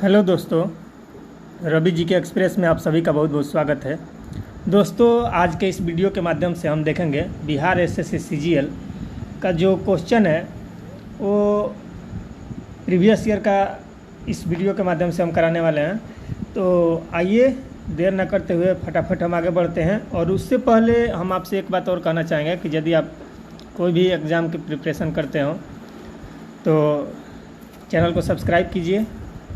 Hello दोस्तों, रवि जी के express में आप सभी का बहुत बहुत स्वागत है। दोस्तों, आज के इस वीडियो के माध्यम से हम देखेंगे बिहार एसएससी सीजीएल का जो क्वेश्चन है वो प्रीवियस ईयर का इस वीडियो के माध्यम से हम कराने वाले हैं। तो आइए देर न करते हुए फटाफट हम आगे बढ़ते हैं। और उससे पहले हम आपसे एक बात और कहना चाहेंगे कि यदि आप कोई भी एग्ज़ाम की प्रिपरेशन करते हो तो चैनल को सब्सक्राइब कीजिए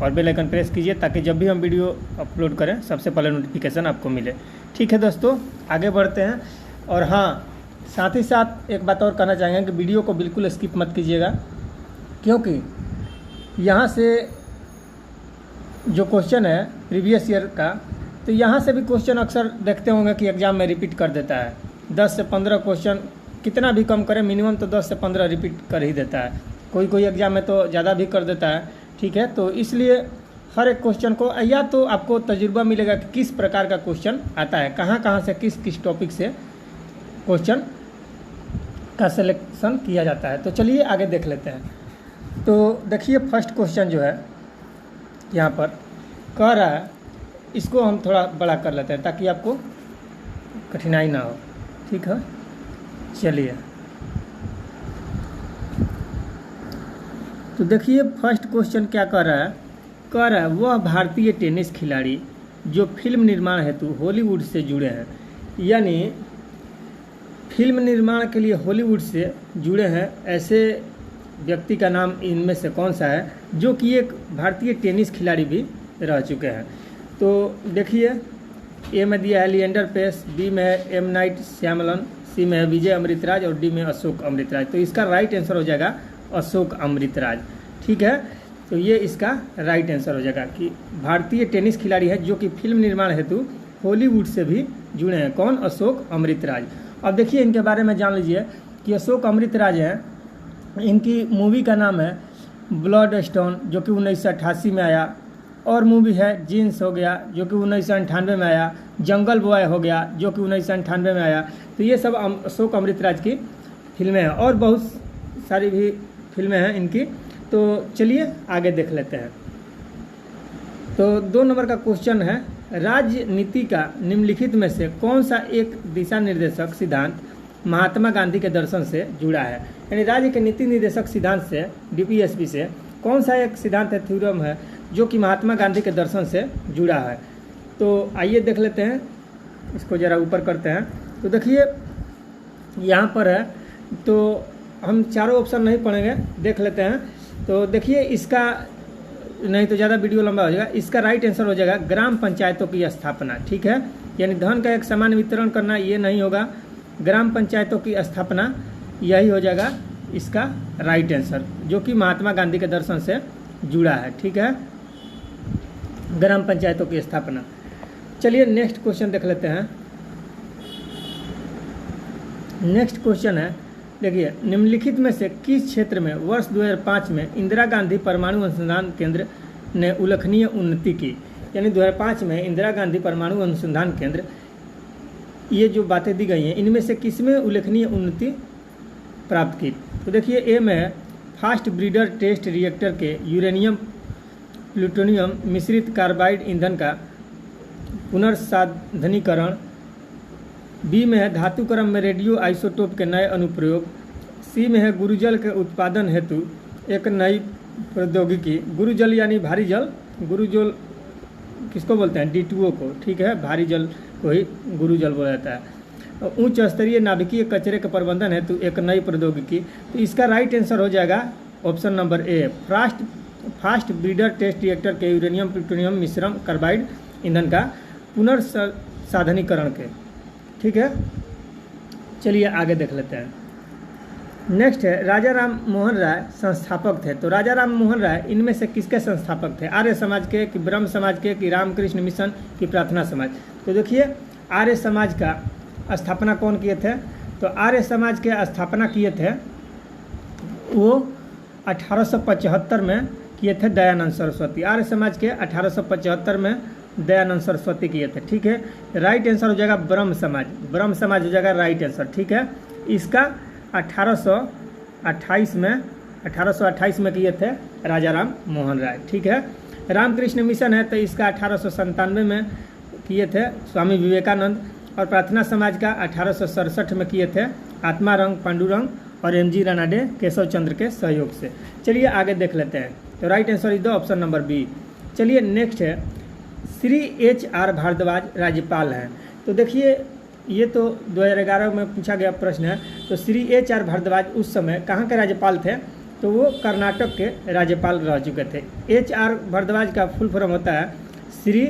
और बेल आइकन प्रेस कीजिए ताकि जब भी हम वीडियो अपलोड करें सबसे पहले नोटिफिकेशन आपको मिले। ठीक है दोस्तों, आगे बढ़ते हैं। और हाँ, साथ ही साथ एक बात और कहना चाहेंगे कि वीडियो को बिल्कुल स्किप मत कीजिएगा, क्योंकि यहाँ से जो क्वेश्चन है प्रीवियस ईयर का, तो यहाँ से भी क्वेश्चन अक्सर देखते होंगे कि एग्ज़ाम में रिपीट कर देता है। 10 से 15 क्वेश्चन कितना भी कम करें, मिनिमम तो 10 से 15 रिपीट कर ही देता है। कोई एग्ज़ाम में तो ज़्यादा भी कर देता है। ठीक है, तो इसलिए हर एक क्वेश्चन को या तो आपको तजुर्बा मिलेगा कि किस प्रकार का क्वेश्चन आता है, कहाँ से किस टॉपिक से क्वेश्चन का सिलेक्शन किया जाता है। तो चलिए आगे देख लेते हैं। तो देखिए, फर्स्ट क्वेश्चन जो है यहाँ पर कह रहा है, इसको हम थोड़ा बड़ा कर लेते हैं ताकि आपको कठिनाई ना हो। ठीक है, चलिए। तो देखिए फर्स्ट क्वेश्चन क्या कर रहा है, वह भारतीय टेनिस खिलाड़ी जो फिल्म निर्माण हेतु हॉलीवुड से जुड़े हैं, यानी फिल्म निर्माण के लिए हॉलीवुड से जुड़े हैं, ऐसे व्यक्ति का नाम इनमें से कौन सा है जो कि एक भारतीय टेनिस खिलाड़ी भी रह चुके हैं। तो देखिए, ए में दिया है लिएंडर पेस, बी में है एम नाइट श्यामलन, सी में है विजय अमृतराज और डी में अशोक अमृतराज। तो इसका राइट आंसर हो जाएगा अशोक अमृतराज। ठीक है, तो ये इसका राइट आंसर हो जाएगा कि भारतीय टेनिस खिलाड़ी है जो कि फिल्म निर्माण हेतु हॉलीवुड से भी जुड़े हैं। कौन? अशोक अमृतराज। अब देखिए इनके बारे में जान लीजिए कि अशोक अमृतराज हैं, इनकी मूवी का नाम है ब्लड स्टोन जो कि 1988 में आया, और मूवी है जीन्स हो गया जो कि 1998 में आया, जंगल बॉय हो गया जो कि 1998 में आया। तो ये सब अशोक अमृतराज की फिल्में हैं और बहुत सारी भी फिल्में हैं इनकी। तो चलिए आगे देख लेते हैं। तो 2 नंबर का क्वेश्चन है, राजनीति का निम्नलिखित में से कौन सा एक दिशा निर्देशक सिद्धांत महात्मा गांधी के दर्शन से जुड़ा है। यानी राज्य के नीति निर्देशक सिद्धांत से, डीपीएसपी से कौन सा एक सिद्धांत है, थ्योरम है जो कि महात्मा गांधी के दर्शन से जुड़ा है। तो आइए देख लेते हैं, इसको ज़रा ऊपर करते हैं। तो देखिए यहाँ पर है, तो हम चारों ऑप्शन नहीं पढ़ेंगे, देख लेते हैं। तो देखिए इसका, नहीं तो ज़्यादा वीडियो लंबा हो जाएगा, इसका राइट आंसर हो जाएगा ग्राम पंचायतों की स्थापना। ठीक है, यानी धन का एक समान वितरण करना, ये नहीं होगा, ग्राम पंचायतों की स्थापना यही हो जाएगा इसका राइट आंसर, जो कि महात्मा गांधी के दर्शन से जुड़ा है। ठीक है, ग्राम पंचायतों की स्थापना। चलिए नेक्स्ट क्वेश्चन देख लेते हैं। नेक्स्ट क्वेश्चन है, देखिए निम्नलिखित में से किस क्षेत्र में वर्ष 2005 में इंदिरा गांधी परमाणु अनुसंधान केंद्र ने उल्लेखनीय उन्नति की। यानी 2005 में इंदिरा गांधी परमाणु अनुसंधान केंद्र, ये जो बातें दी गई हैं इनमें से किसमें उल्लेखनीय उन्नति प्राप्त की। तो देखिए ए में है फास्ट ब्रीडर टेस्ट रिएक्टर के यूरेनियम प्लूटोनियम मिश्रित कार्बाइड ईंधन का पुनर्साधनीकरण, बी में है धातुकर्म में रेडियो आइसोटोप के नए अनुप्रयोग, सी में है गुरुजल के उत्पादन हेतु एक नई प्रौद्योगिकी। गुरुजल यानी भारी जल, गुरुजल किसको बोलते हैं? D2O को। ठीक है, भारी जल को ही गुरुजल बोला जाता है। उच्च स्तरीय नाभिकीय कचरे के प्रबंधन हेतु एक नई प्रौद्योगिकी। तो इसका राइट आंसर हो जाएगा option number A, fast breeder test reactor के यूरेनियम प्लूटोनियम मिश्रण कार्बाइड ईंधन का पुनर्साधनीकरण के। ठीक है, चलिए आगे देख लेते हैं। नेक्स्ट है, राजा राम मोहन राय संस्थापक थे। तो राजा राम मोहन राय इनमें से किसके संस्थापक थे? आर्य समाज के, कि ब्रह्म समाज के, कि रामकृष्ण मिशन, कि प्रार्थना समाज। तो देखिए आर्य समाज का स्थापना कौन किए थे? तो आर्य समाज के स्थापना किए थे वो 1875 में किए थे दयानंद सरस्वती। आर्य समाज के 1875 में दयानंद सरस्वती किए थे। ठीक है, राइट आंसर हो जाएगा ब्रह्म समाज। ब्रह्म समाज हो जाएगा राइट आंसर। ठीक है, इसका 1828 में किए थे राजा राम मोहन राय। ठीक है, रामकृष्ण मिशन है तो इसका 1897 में किए थे स्वामी विवेकानंद, और प्रार्थना समाज का 1867 में किए थे आत्मारंग पांडुरंग और एमजी रानाडे केशव चंद्र के सहयोग से। चलिए आगे देख लेते हैं। तो right answer is the option number B. चलिए नेक्स्ट है, श्री HR भारद्वाज राज्यपाल हैं। तो देखिए ये तो 2011 में पूछा गया प्रश्न है। तो श्री HR भारद्वाज उस समय कहाँ के राज्यपाल थे? तो वो कर्नाटक के राज्यपाल रह चुके थे। HR भारद्वाज का फुल फॉर्म होता है श्री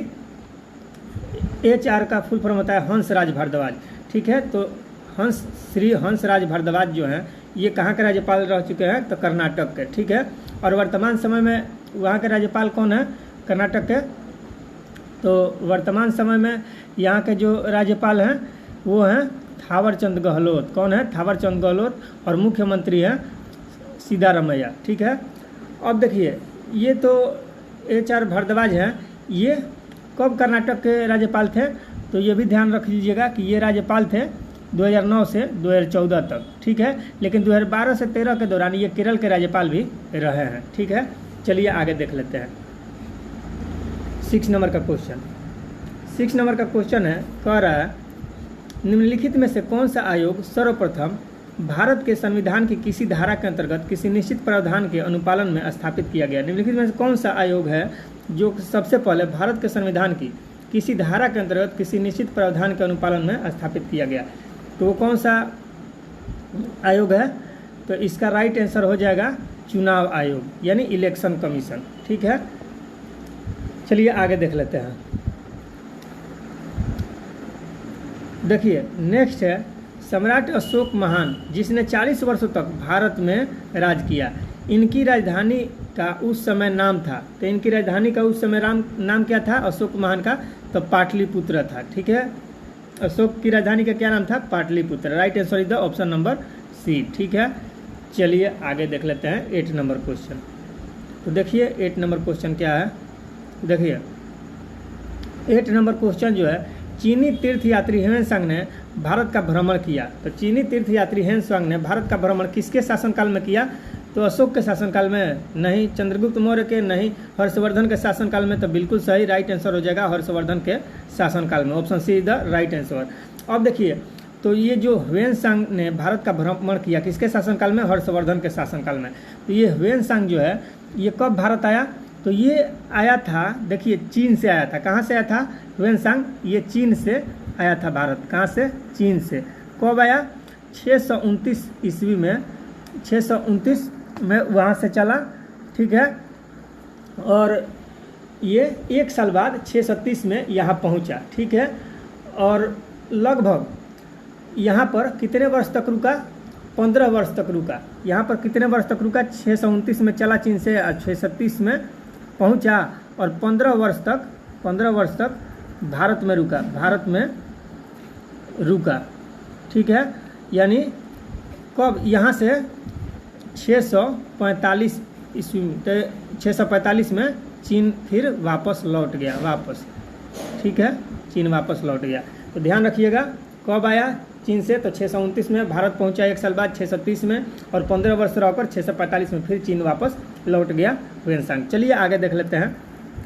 HR का फुल फॉर्म होता है हंसराज भारद्वाज। ठीक है, तो श्री हंसराज भारद्वाज जो हैं ये कहाँ के राज्यपाल रह चुके हैं? तो कर्नाटक के। ठीक है, और वर्तमान समय में वहाँ के राज्यपाल कौन है? कर्नाटक के। तो वर्तमान समय में यहाँ के जो राज्यपाल हैं वो हैं थावरचंद गहलोत। कौन है? थावरचंद गहलोत। और मुख्यमंत्री हैं सिद्धारमैया। ठीक है, अब देखिए ये तो HR भारद्वाज हैं, ये कब कर्नाटक के राज्यपाल थे? तो ये भी ध्यान रख लीजिएगा कि ये राज्यपाल थे 2009 से 2014 तक। ठीक है, लेकिन 2012 से 13 के दौरान ये केरल के राज्यपाल भी रहे हैं। ठीक है, चलिए आगे देख लेते हैं 6 नंबर का क्वेश्चन। 6 नंबर का क्वेश्चन है, कह रहा है निम्नलिखित में से कौन सा आयोग सर्वप्रथम भारत के संविधान की किसी धारा के अंतर्गत किसी निश्चित प्रावधान के अनुपालन में स्थापित किया गया? निम्नलिखित में से कौन सा आयोग है जो सबसे पहले भारत के संविधान की किसी धारा के अंतर्गत किसी निश्चित प्रावधान के अनुपालन में स्थापित किया गया? तो वो कौन सा आयोग है? तो इसका राइट आंसर हो जाएगा चुनाव आयोग, यानी इलेक्शन कमीशन। ठीक है, चलिए आगे देख लेते हैं। देखिए नेक्स्ट है, सम्राट अशोक महान जिसने 40 वर्षों तक भारत में राज किया, इनकी राजधानी का उस समय नाम था। तो इनकी राजधानी का उस समय नाम क्या था अशोक महान का? तो पाटलिपुत्र था। ठीक है, अशोक की राजधानी का क्या नाम था? Pataliputra. Right answer is the option number C. ठीक है, चलिए आगे देख लेते हैं 8 नंबर क्वेश्चन। तो देखिए 8 नंबर क्वेश्चन क्या है। देखिए 8 नंबर क्वेश्चन जो है, चीनी तीर्थयात्री ह्वेनसांग ने भारत का भ्रमण किया। तो चीनी तीर्थयात्री ह्वेनसांग ने भारत का भ्रमण किसके शासनकाल में किया? तो अशोक के शासनकाल में नहीं, चंद्रगुप्त मौर्य के नहीं, हर्षवर्धन के शासनकाल में। तो बिल्कुल सही राइट आंसर हो जाएगा हर्षवर्धन के शासनकाल में। Option C is the right answer. अब देखिए तो ये जो ह्वेनसांग ने भारत का भ्रमण किया किसके शासनकाल में? हर्षवर्धन के शासनकाल में। तो ये ह्वेनसांग जो है ये कब भारत आया? तो ये आया था, देखिए चीन से आया था। कहाँ से आया था ह्वेनसांग? ये चीन से आया था भारत। कहाँ से? चीन से। कब आया? 629 ईस्वी में, 629 में वहाँ से चला। ठीक है, और ये 1 साल बाद 630 में यहाँ पहुँचा। ठीक है, और लगभग यहाँ पर कितने वर्ष तक रुका? 15 वर्ष तक रुका। यहाँ पर कितने वर्ष तक रुका? 629 में चला चीन से, 630 में पहुँचा और 15 वर्ष तक भारत में रुका। भारत में रुका। ठीक है, यानी कब? यहाँ से 645 ईस्वी में, तो 645 में चीन फिर वापस लौट गया वापस। ठीक है, चीन वापस लौट गया। तो ध्यान रखिएगा कब आया चीन से? तो 629 में भारत पहुंचा 1 साल बाद 630 में, और 15 वर्ष रहकर 645 में फिर चीन वापस लौट गया ह्वेनसांग। चलिए आगे देख लेते हैं।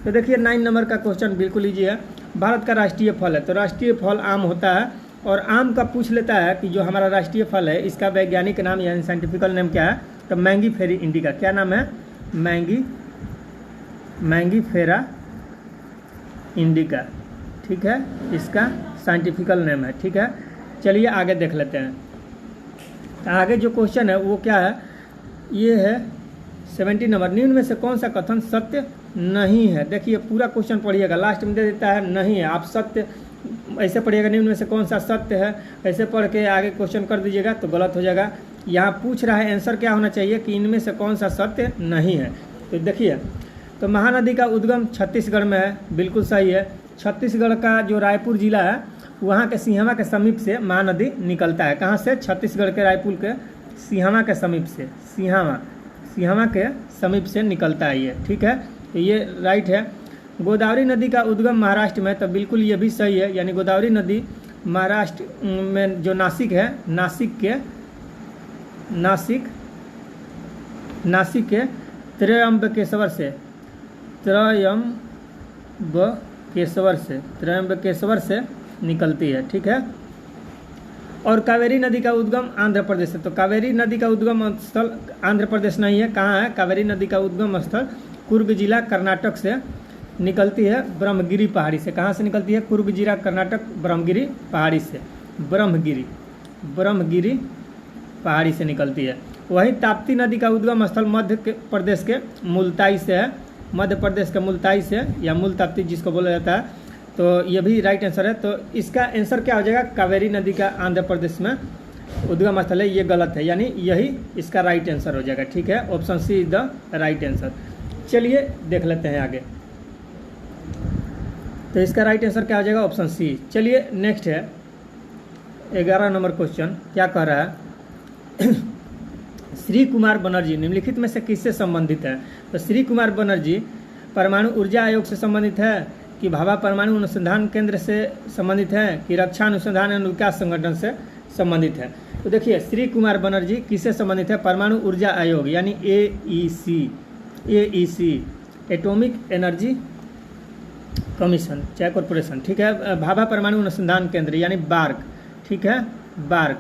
तो देखिए 9 नंबर का क्वेश्चन बिल्कुल ईजी है। भारत का राष्ट्रीय फल है, तो राष्ट्रीय फल आम होता है। और आम का पूछ लेता है कि जो हमारा राष्ट्रीय फल है इसका वैज्ञानिक नाम यानी साइंटिफिकल नेम क्या है? तो मैंगीफेरी इंडिका। क्या नाम है? Mangifera indica. ठीक है, इसका साइंटिफिकल नेम है। ठीक है, चलिए आगे देख लेते हैं। आगे जो क्वेश्चन है वो क्या है? ये है 70 नंबर। निम्न में से कौन सा कथन सत्य नहीं है? देखिए पूरा क्वेश्चन पढ़िएगा, लास्ट में दे देता है नहीं है। आप सत्य ऐसे पढ़िएगा, निम्न में से कौन सा सत्य है, ऐसे पढ़ के आगे क्वेश्चन कर दीजिएगा तो गलत हो जाएगा। यहाँ पूछ रहा है आंसर क्या होना चाहिए कि इनमें से कौन सा सत्य नहीं है। तो देखिए, तो महानदी का उद्गम छत्तीसगढ़ में है, बिल्कुल सही है। छत्तीसगढ़ का जो रायपुर जिला है वहाँ के सिंहवा के समीप से महानदी निकलता है। कहाँ से? छत्तीसगढ़ के रायपुर के सिंहवा के समीप से, सिंहवा के समीप से निकलता है ये। ठीक है, तो ये राइट है। गोदावरी नदी का उद्गम महाराष्ट्र में, तो बिल्कुल ये भी सही है। यानी गोदावरी नदी महाराष्ट्र में जो नासिक है, नासिक के त्र्यंबकेश्वर से त्रयंबकेश्वर से निकलती है, ठीक है। और कावेरी नदी का उद्गम आंध्र प्रदेश से, तो कावेरी नदी का उद्गम स्थल आंध्र प्रदेश नहीं है, कहाँ है? कावेरी नदी का उद्गम स्थल कुर्ग जिला कर्नाटक से निकलती है, ब्रह्मगिरी पहाड़ी से। कहाँ से निकलती है? कुर्ग जिला कर्नाटक, ब्रह्मगिरी पहाड़ी से। ब्रह्मगिरी पहाड़ी से निकलती है। वहीं ताप्ती नदी का उद्गम स्थल मध्य प्रदेश के मुल्ताई से है, मध्य प्रदेश के मुल्ताई से, या मूल ताप्ती जिसको बोला जाता है। तो ये भी राइट आंसर है। तो इसका आंसर क्या हो जाएगा? कावेरी नदी का आंध्र प्रदेश में उद्गम स्थल है, ये गलत है, यानी यही इसका राइट आंसर हो जाएगा, ठीक है। Option C is the right answer. चलिए देख लेते हैं आगे। तो इसका राइट आंसर क्या हो जाएगा? Option C. चलिए नेक्स्ट है 11 नंबर क्वेश्चन। क्या कह रहा है? श्री कुमार बनर्जी निम्नलिखित में से किससे संबंधित है? तो श्री कुमार बनर्जी परमाणु ऊर्जा आयोग से संबंधित है, कि भाभा परमाणु अनुसंधान केंद्र से संबंधित है, कि रक्षा अनुसंधान एवं विकास संगठन से संबंधित है? तो देखिए श्री कुमार बनर्जी किससे संबंधित है? परमाणु ऊर्जा आयोग यानी AEC, एटॉमिक एनर्जी कमीशन चाहे कॉरपोरेशन, ठीक है। भाभा परमाणु अनुसंधान केंद्र यानी बार्क, ठीक है, BARC,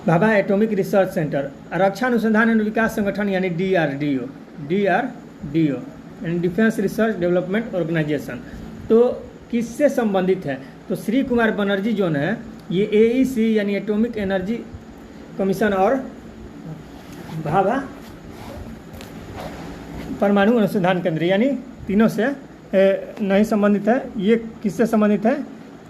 Bhabha atomic research centre. रक्षा अनुसंधान एवं विकास संगठन यानी DRDO यानी डिफेंस रिसर्च डेवलपमेंट ऑर्गेनाइजेशन। तो किससे संबंधित है? तो श्री कुमार बनर्जी जो है ये AEC यानी एटॉमिक एनर्जी कमीशन और भाभा परमाणु अनुसंधान केंद्र यानी तीनों से नहीं संबंधित है। ये किससे संबंधित है?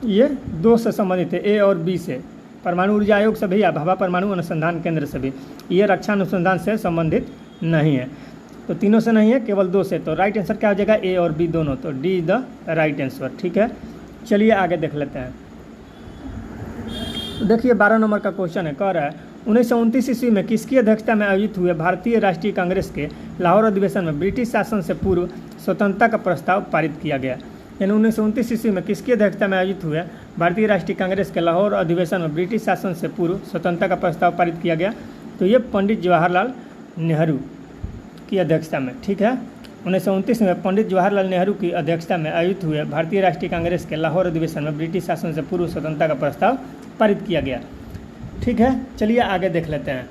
ये 2 से संबंधित है, A और B से, परमाणु ऊर्जा आयोग से भी या भाभा परमाणु अनुसंधान केंद्र से भी। ये रक्षा अनुसंधान से संबंधित नहीं है। तो तीनों से नहीं है, केवल 2 से। तो राइट आंसर क्या हो जाएगा? A और B दोनों। तो D is the right answer, ठीक है। चलिए आगे देख लेते हैं। देखिए 12 नंबर का क्वेश्चन है, कह रहा है 1929 ईस्वी में किसकी अध्यक्षता में आयोजित हुए भारतीय राष्ट्रीय कांग्रेस के लाहौर अधिवेशन में ब्रिटिश शासन से पूर्व स्वतंत्रता का प्रस्ताव पारित किया गया? यानी 1929 ईस्वी में किसकी अध्यक्षता में आयोजित हुए भारतीय राष्ट्रीय कांग्रेस के लाहौर अधिवेशन में ब्रिटिश शासन से पूर्व स्वतंत्रता का प्रस्ताव पारित किया गया? तो ये पंडित जवाहरलाल नेहरू की अध्यक्षता में, ठीक है। 1929 में पंडित जवाहरलाल नेहरू की अध्यक्षता में आयोजित हुए भारतीय राष्ट्रीय कांग्रेस के लाहौर अधिवेशन में ब्रिटिश शासन से पूर्व स्वतंत्रता का प्रस्ताव पारित किया गया, ठीक है। चलिए आगे देख लेते हैं।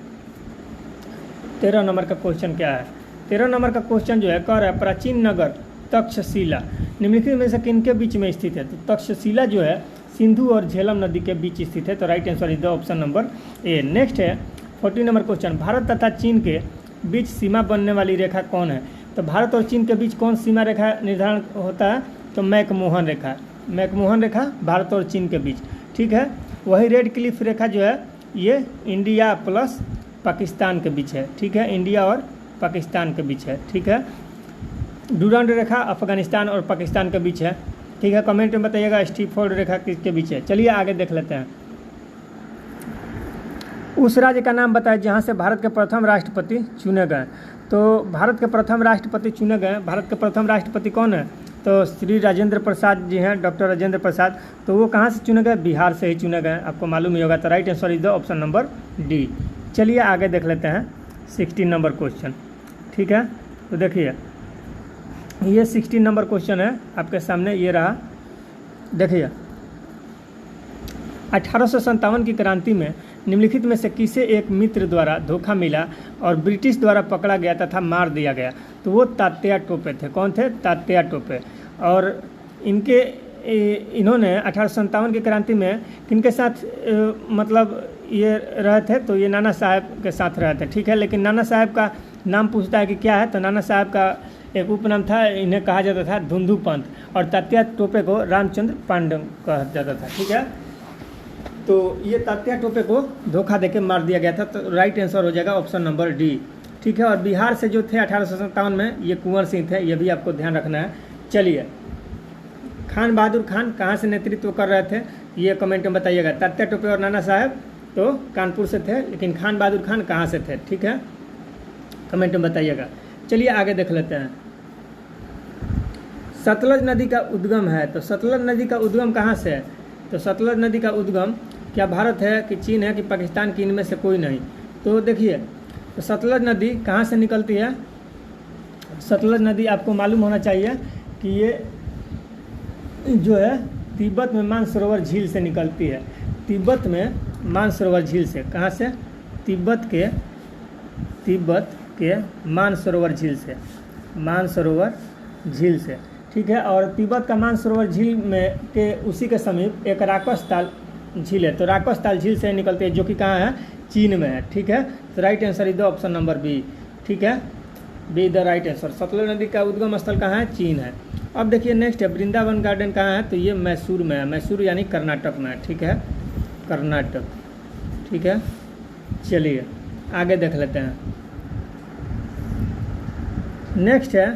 13 नंबर का क्वेश्चन क्या है? 13 नंबर का क्वेश्चन जो है कह रहा है प्राचीन नगर तक्षशिला निम्नलिखित में से किनके बीच में स्थित है? तो तक्षशिला जो है सिंधु और झेलम नदी के बीच स्थित है। तो right answer is the option number A। Next है 14 नंबर क्वेश्चन, भारत तथा चीन के बीच सीमा बनने वाली रेखा कौन है? तो भारत और चीन के बीच कौन सीमा रेखा निर्धारण होता है? तो मैकमोहन रेखा, मैकमोहन रेखा भारत और चीन के बीच, ठीक है। वही रेड क्लिफ रेखा जो है ये इंडिया प्लस पाकिस्तान के बीच है, ठीक है, इंडिया और पाकिस्तान के बीच है, ठीक है। डूरांड रेखा अफगानिस्तान और पाकिस्तान के बीच है, ठीक है। कमेंट में बताइएगा स्टीफोर्ड रेखा किसके बीच है। चलिए आगे देख लेते हैं। उस राज्य का नाम बताएं जहां से भारत के प्रथम राष्ट्रपति चुने गए। तो भारत के प्रथम राष्ट्रपति चुने गए, भारत के प्रथम राष्ट्रपति कौन है? तो श्री राजेंद्र प्रसाद जी हैं, डॉक्टर राजेंद्र प्रसाद। तो वो कहाँ से चुने गए? बिहार से ही चुने गए, आपको मालूम ही होगा। तो right answer is the option number D। चलिए आगे देख लेते हैं 16 नंबर क्वेश्चन, ठीक है। तो देखिए ये 16 नंबर क्वेश्चन है आपके सामने, ये रहा। देखिए 1857 की क्रांति में निम्नलिखित में से किसे एक मित्र द्वारा धोखा मिला और ब्रिटिश द्वारा पकड़ा गया तथा मार दिया गया? तो वो तात्या टोपे थे। कौन थे? तात्या टोपे। और इन्होंने 1857 की क्रांति में किनके साथ मतलब ये रहे थे? तो ये नाना साहब के साथ रहे थे, ठीक है। लेकिन नाना साहब का नाम पूछता है कि क्या है? तो नाना साहब का एक उपनाम था, इन्हें कहा जाता था धुंधु पंथ, और तात्या टोपे को रामचंद्र पांडे कहा जाता था, ठीक है। तो ये तात्या टोपे को धोखा देके मार दिया गया था। तो राइट आंसर हो जाएगा ऑप्शन नंबर D, ठीक है। और बिहार से जो थे 1857 में ये कुंवर सिंह थे, ये भी आपको ध्यान रखना है। चलिए खान बहादुर खान कहाँ से नेतृत्व कर रहे थे? ये कमेंट में बताइएगा। तात्या टोपे और नाना साहब तो कानपुर से थे, लेकिन खान बहादुर खान कहाँ से थे, ठीक है, कमेंट में बताइएगा। चलिए आगे देख लेते हैं। सतलज नदी का उद्गम है, तो सतलज नदी का उद्गम कहाँ से है? तो सतलज नदी का उद्गम क्या भारत है कि चीन है कि पाकिस्तान की, इनमें से कोई नहीं। तो देखिए तो सतलज नदी कहाँ से निकलती है? सतलज नदी आपको मालूम होना चाहिए कि ये जो है तिब्बत में मानसरोवर झील से निकलती है। तिब्बत में मानसरोवर झील से, कहाँ से? तिब्बत के मानसरोवर झील से, मानसरोवर झील से, ठीक है। और तिब्बत का मानसरोवर झील में के उसी के समीप एक राकसताल झील है, तो राकसताल झील से निकलती है, जो कि कहाँ है? चीन में है, ठीक है। तो right answer is the option number B, ठीक है, B the right answer. Sutlej नदी का उद्गम स्थल कहाँ है? चीन है। अब देखिए नेक्स्ट है वृंदावन गार्डन कहाँ है? तो ये मैसूर में है, मैसूर यानी कर्नाटक में है, ठीक है, कर्नाटक, ठीक है। चलिए आगे देख लेते हैं। नेक्स्ट है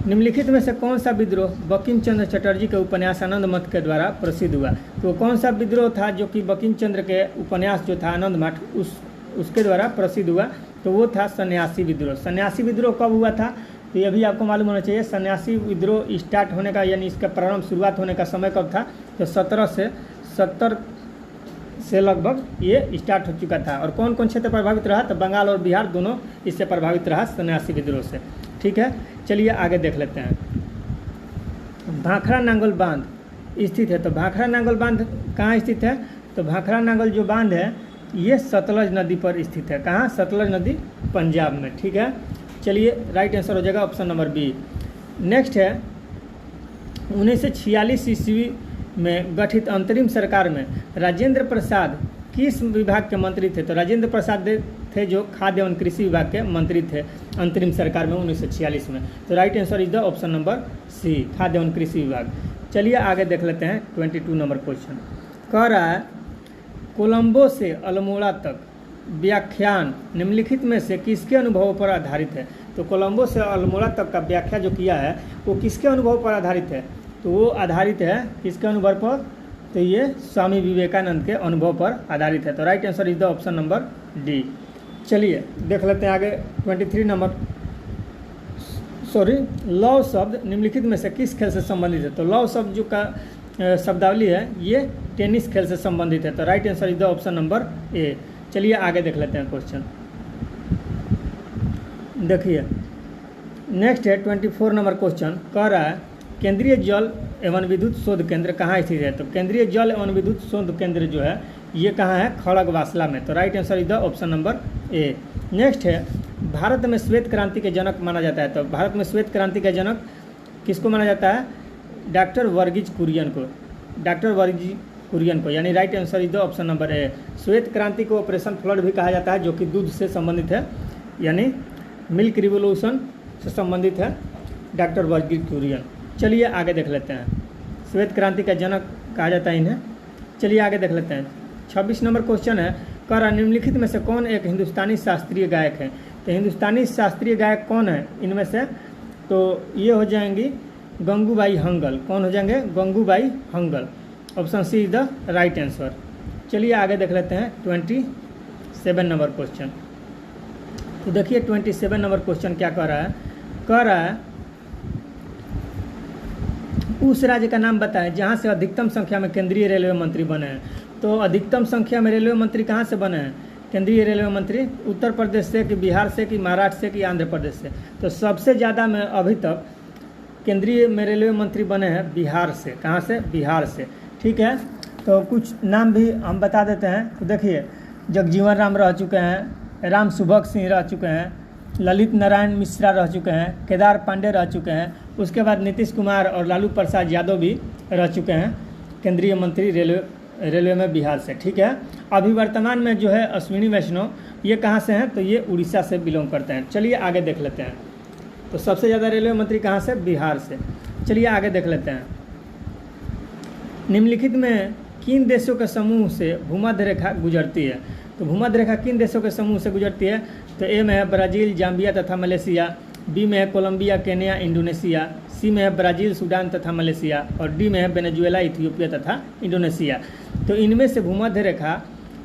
निम्नलिखित में से कौन सा विद्रोह बंकिम चंद्र चटर्जी के उपन्यास आनंद मठ के द्वारा प्रसिद्ध हुआ? तो कौन सा विद्रोह था जो कि बंकिम चंद्र के उपन्यास जो था आनंद मठ उसके द्वारा प्रसिद्ध हुआ? तो वो था सन्यासी विद्रोह। सन्यासी विद्रोह कब हुआ था? तो ये भी आपको मालूम होना चाहिए। सन्यासी विद्रोह स्टार्ट होने का यानी इसका प्रारंभ शुरुआत होने का समय कब था? तो 1770 से लगभग ये स्टार्ट हो चुका था। और कौन कौन क्षेत्र प्रभावित रहा? तो बंगाल और बिहार दोनों इससे प्रभावित रहा सन्यासी विद्रोह से, ठीक है। चलिए आगे देख लेते हैं। भाखड़ा नांगल बांध स्थित है, तो भाखड़ा नांगल बांध कहाँ स्थित है? तो भाखड़ा नांगल जो बांध है ये सतलज नदी पर स्थित है। कहाँ? सतलज नदी, पंजाब में, ठीक है। चलिए राइट आंसर हो जाएगा ऑप्शन नंबर बी। नेक्स्ट है 1946 ईस्वी में गठित अंतरिम सरकार में राजेंद्र प्रसाद किस विभाग के मंत्री थे? तो राजेंद्र प्रसाद थे जो खाद्य एवं कृषि विभाग के मंत्री थे अंतरिम सरकार में 1946 में। तो right answer is the option number C, खाद्य एवं कृषि विभाग। चलिए आगे देख लेते हैं 22 नंबर क्वेश्चन। कह रहा है कोलंबो से अल्मोड़ा तक व्याख्यान निम्नलिखित में से किसके अनुभवों पर आधारित है? तो कोलंबो से अल्मोड़ा तक का व्याख्या जो किया है वो किसके अनुभव पर आधारित है? तो वो आधारित है किसके अनुभव पर? तो ये स्वामी विवेकानंद के अनुभव पर आधारित है। तो right answer is the option number D. चलिए देख लेते हैं आगे 23 नंबर। लव शब्द निम्नलिखित में से किस खेल से संबंधित है? तो लव शब्द जो का शब्दावली है ये टेनिस खेल से संबंधित है। तो right answer is the option number ए। चलिए आगे देख लेते हैं क्वेश्चन। देखिए नेक्स्ट है 24 नंबर क्वेश्चन। कह रहा है केंद्रीय जल एवं विद्युत शोध केंद्र कहाँ स्थित है? तो केंद्रीय जल एवं विद्युत शोध केंद्र जो है ये कहाँ है? खड़गवासला में। तो right answer is the option number A. Next है भारत में श्वेत क्रांति के जनक माना जाता है। तो भारत में श्वेत क्रांति का जनक किसको माना जाता है? डॉक्टर वर्गीज कुरियन को, डॉक्टर वर्गीज कुरियन को, यानी right answer is the option number ए। श्वेत क्रांति को ऑपरेशन फ्लड भी कहा जाता है जो कि दूध से संबंधित है, यानी मिल्क रिवोल्यूशन से संबंधित है डॉक्टर वर्गीज कुरियन। चलिए आगे देख लेते हैं। श्वेत क्रांति का जनक कहा जाता है इन्हें। चलिए आगे देख लेते हैं। 26 नंबर क्वेश्चन है। कह निम्नलिखित में से कौन एक हिंदुस्तानी शास्त्रीय गायक है? तो हिंदुस्तानी शास्त्रीय गायक कौन है इनमें से? तो ये हो जाएंगी गंगूबाई हंगल। कौन हो जाएंगे? Gangubai Hangal. Option C is the right answer. चलिए आगे देख लेते हैं 27 नंबर क्वेश्चन। तो देखिए 27 नंबर क्वेश्चन क्या कह रहा है? कह रहा है उस राज्य का नाम बताएं जहां से अधिकतम संख्या में केंद्रीय रेलवे मंत्री बने हैं। तो अधिकतम संख्या में रेलवे मंत्री कहां से बने हैं? केंद्रीय रेलवे मंत्री उत्तर प्रदेश से कि बिहार से कि महाराष्ट्र से कि आंध्र प्रदेश से? तो सबसे ज़्यादा में अभी तक केंद्रीय में रेलवे मंत्री बने हैं बिहार से। कहाँ से? बिहार से, ठीक है। तो कुछ नाम भी हम बता देते हैं। तो देखिए जगजीवन राम रह चुके हैं, राम सुभग सिंह रह चुके हैं, ललित नारायण मिश्रा रह चुके हैं, केदार पांडे रह चुके हैं, उसके बाद नीतीश कुमार और लालू प्रसाद यादव भी रह चुके हैं केंद्रीय मंत्री रेलवे में बिहार से, ठीक है। अभी वर्तमान में जो है अश्विनी वैष्णव, ये कहाँ से हैं? तो ये उड़ीसा से बिलोंग करते हैं। चलिए आगे देख लेते हैं। तो सबसे ज़्यादा रेलवे मंत्री कहाँ से? बिहार से। चलिए आगे देख लेते हैं। निम्नलिखित में किन देशों के समूह से भूमध्य रेखा गुजरती है? तो भूमध्य रेखा किन देशों के समूह से गुजरती है? तो ए में है ब्राज़ील, जाम्बिया तथा मलेशिया, बी में है कोलंबिया, केन्या, इंडोनेशिया, सी में है ब्राज़ील, सूडान तथा मलेशिया, और डी में है वेनेजुएला, इथियोपिया तथा इंडोनेशिया। तो इनमें से भूमध्य रेखा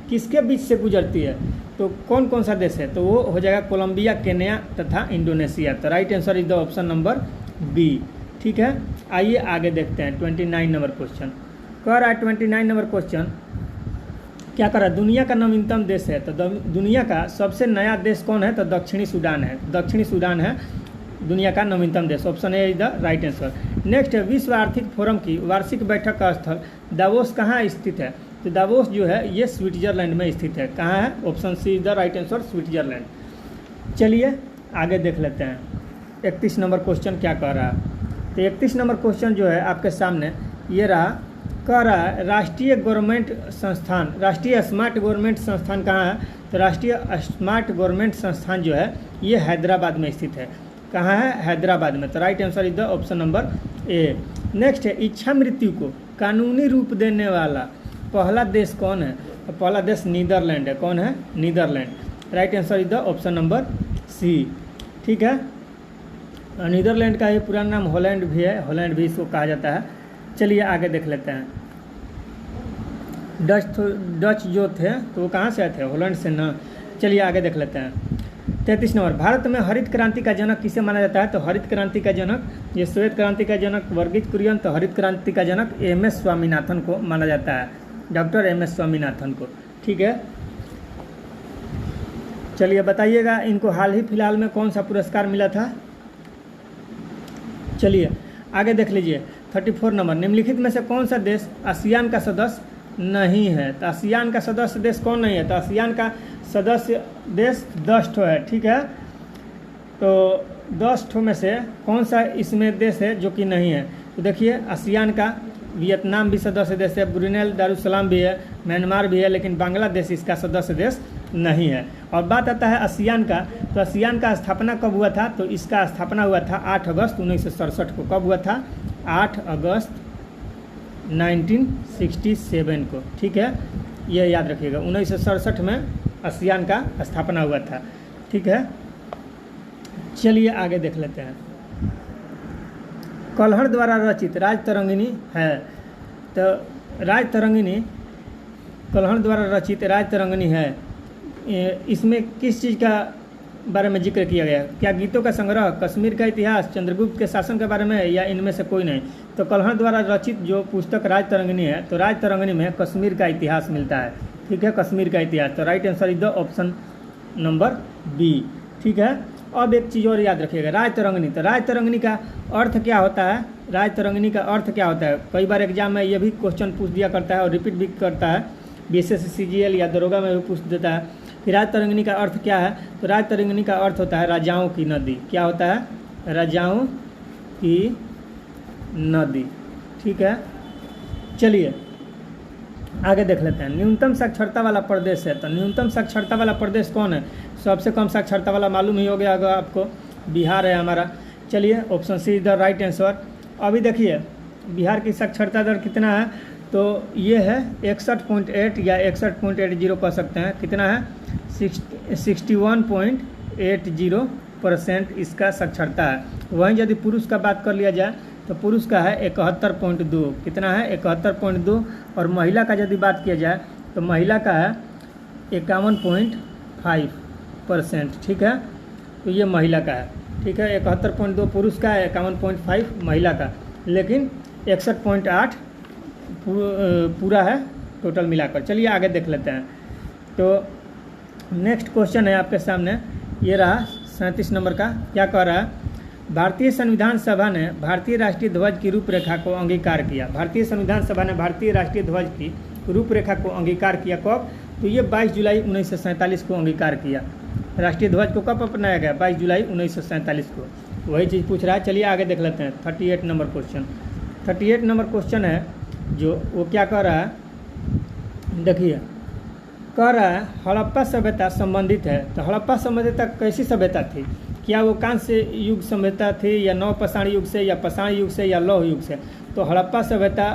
किसके बीच से गुजरती है? तो कौन कौन सा देश है? तो वो हो जाएगा कोलंबिया, केन्या तथा इंडोनेशिया। तो right answer is the option number B, ठीक है। आइए आगे देखते हैं 29 नंबर क्वेश्चन। कह रहा है 29 नंबर क्वेश्चन क्या कर रहा है, दुनिया का नवीनतम देश है। तो दुनिया का सबसे नया देश कौन है, तो दक्षिणी सूडान है। दक्षिणी सूडान है दुनिया का नवीनतम देश। Option A is the right answer. Next है, विश्व आर्थिक फोरम की वार्षिक बैठक का स्थल दावोस कहाँ स्थित है। तो दावोस जो है ये स्विट्जरलैंड में स्थित है। कहाँ है, option C is the right answer, Switzerland. चलिए आगे देख लेते हैं 31 नंबर क्वेश्चन क्या कह रहा है। तो 31 नंबर क्वेश्चन जो है आपके सामने ये रहा, कह रहा है राष्ट्रीय गवर्नमेंट संस्थान, राष्ट्रीय स्मार्ट गवर्नमेंट संस्थान कहाँ है। तो राष्ट्रीय स्मार्ट गवर्नमेंट संस्थान जो है ये हैदराबाद में स्थित है। कहाँ है, हैदराबाद में। तो right answer is the option number A. Next है, इच्छा मृत्यु को कानूनी रूप देने वाला पहला देश कौन है। तो पहला देश नीदरलैंड है। कौन है, Netherlands. Right answer is the option number C. ठीक है, नीदरलैंड का ये पुराना नाम हॉलैंड भी है, हॉलैंड भी इसको कहा जाता है। चलिए आगे देख लेते हैं। डच जो थे तो वो कहाँ से आए थे, हॉलैंड से ना। चलिए आगे देख लेते हैं 33 नंबर, भारत में हरित क्रांति का जनक किसे माना जाता है। तो हरित क्रांति का जनक, ये श्वेत क्रांति का जनक वर्गीज कुरियन, तो हरित क्रांति का जनक एम.एस. स्वामीनाथन को माना जाता है, डॉक्टर एम.एस. स्वामीनाथन को। ठीक है, चलिए बताइएगा इनको हाल ही फिलहाल में कौन सा पुरस्कार मिला था। चलिए आगे देख लीजिए 34 नंबर, निम्नलिखित में से कौन सा देश आसियान का सदस्य नहीं है। तो आसियान का सदस्य देश कौन नहीं है। तो आसियान का सदस्य देश 10 ठो है। ठीक है, तो 10 ठो में से कौन सा इसमें देश है जो कि नहीं है। तो देखिए आसियान का वियतनाम भी सदस्य देश है, ब्रुनेई दारुसलाम भी है, म्यांमार भी है, लेकिन बांग्लादेश इसका सदस्य देश नहीं है। और बात आता है आसियान का, तो आसियान का स्थापना कब हुआ था। तो इसका स्थापना हुआ था 8 अगस्त 1967 को। कब हुआ था, 8 अगस्त 1967 को। ठीक है, ये याद रखिएगा, 1967 में आसियान का स्थापना हुआ था। ठीक है, चलिए आगे देख लेते हैं। कल्हड़ द्वारा रचित राजतरंगिणी है। तो राजतरंगिणी, कल्हड़ द्वारा रचित राजतरंगिणी है, इसमें किस चीज़ का बारे में जिक्र किया गया। क्या गीतों का संग्रह, कश्मीर का इतिहास, चंद्रगुप्त के शासन के बारे में, या इनमें से कोई नहीं। तो कल्हड़ द्वारा रचित जो पुस्तक राजतरंगिणी है, तो राजतरंगिणी में कश्मीर का इतिहास मिलता है। ठीक है, कश्मीर का इतिहास। तो right answer is the option number B. ठीक है, अब एक चीज़ और याद रखिएगा, राजतरंगिणी। तो राजतरंगिणी का अर्थ क्या होता है, राजतरंगिणी का अर्थ क्या होता है। कई बार एग्जाम में ये भी क्वेश्चन पूछ दिया करता है और रिपीट भी करता है, बीएसएस सीजीएल या दरोगा में भी पूछ देता है कि राजतरंगिणी का अर्थ क्या है। तो राजतरंगिणी का अर्थ होता है राजाओं की नदी। क्या होता है, राजाओं की नदी। ठीक है, चलिए आगे देख लेते हैं। न्यूनतम साक्षरता वाला प्रदेश है। तो न्यूनतम साक्षरता वाला प्रदेश कौन है। सबसे कम साक्षरता वाला मालूम ही हो गया होगा आपको, बिहार है हमारा। चलिए option C is the right answer. अभी देखिए बिहार की साक्षरता दर कितना है। तो ये है 61.8 या 61.80 कह सकते हैं। कितना है, 61.80% इसका साक्षरता है। वहीं यदि पुरुष का बात कर लिया जाए तो पुरुष का है 71.2। कितना है, 71.2। और महिला का यदि बात किया जाए तो महिला का है 51.5%। ठीक है, तो ये महिला का है। ठीक है, 71.2 पुरुष का है, 51.5 महिला का, लेकिन 61.8 पूरा है टोटल मिलाकर। चलिए आगे देख लेते हैं। तो नेक्स्ट क्वेश्चन है आपके सामने, ये रहा 37 नंबर का। क्या कह रहा है, भारतीय संविधान सभा ने भारतीय राष्ट्रीय ध्वज की रूपरेखा को अंगीकार किया। भारतीय संविधान सभा ने भारतीय राष्ट्रीय ध्वज की रूपरेखा को अंगीकार किया कब। तो ये 22 जुलाई 1947 को अंगीकार किया। राष्ट्रीय ध्वज को कब अपनाया गया, 22 जुलाई 1947 को। वही चीज़ पूछ रहा है। चलिए आगे देख लेते हैं 38 नंबर क्वेश्चन। 38 नंबर क्वेश्चन है जो वो क्या कह रहा है, देखिए कह रहा है हड़प्पा सभ्यता संबंधित है। तो हड़प्पा सभ्यता कैसी सभ्यता थी, क्या वो कांस्य युग सभ्यता थी या नवपाषाण युग से या पाषाण युग से या लौह युग से। तो हड़प्पा सभ्यता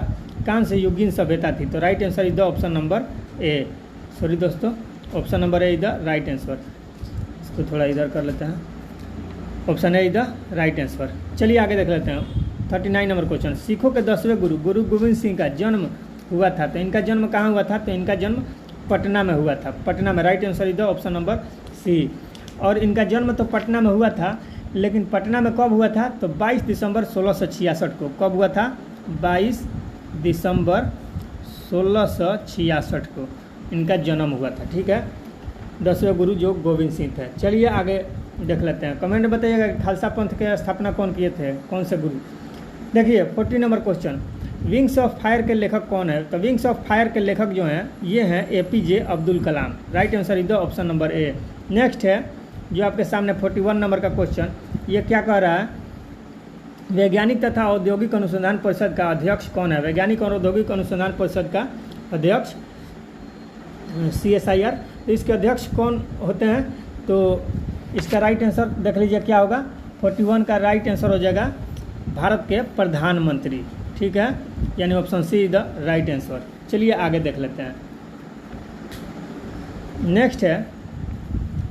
कांस्य युगीन सभ्यता थी। तो right answer is the option number A. Sorry दोस्तों, option number A is the right answer. इसको थोड़ा इधर कर लेते हैं, option A is the right answer. चलिए आगे देख लेते हैं 39 नंबर क्वेश्चन। सिखों के 10वें गुरु गुरु गोविंद सिंह का जन्म हुआ था। तो इनका जन्म कहाँ हुआ था। तो इनका जन्म पटना में हुआ था, पटना में। Right answer is the option number C. और इनका जन्म तो पटना में हुआ था, लेकिन पटना में कब हुआ था। तो 22 दिसंबर 1666 को। कब हुआ था, 22 दिसंबर 1666 को। इनका जन्म हुआ था। ठीक है, 10वें गुरु जो गोविंद सिंह थे। चलिए आगे देख लेते हैं। कमेंट बताइएगा कि खालसा पंथ के स्थापना कौन किए थे, कौन से गुरु। देखिए 40 number question, wings of fire के लेखक कौन है? तो विंग्स ऑफ फायर के लेखक जो हैं ये हैं APJ Abdul Kalam. Right answer is the option number A. Next है जो आपके सामने 41 नंबर का क्वेश्चन, ये क्या कह रहा है, वैज्ञानिक तथा औद्योगिक अनुसंधान परिषद का अध्यक्ष कौन है? वैज्ञानिक और औद्योगिक अनुसंधान परिषद का अध्यक्ष CSIR। तो इसके अध्यक्ष कौन होते हैं? तो इसका राइट आंसर देख लीजिए क्या होगा। 41 का राइट आंसर हो जाएगा भारत के प्रधानमंत्री। ठीक है, यानी option C is the right answer. चलिए आगे देख लेते हैं। नेक्स्ट है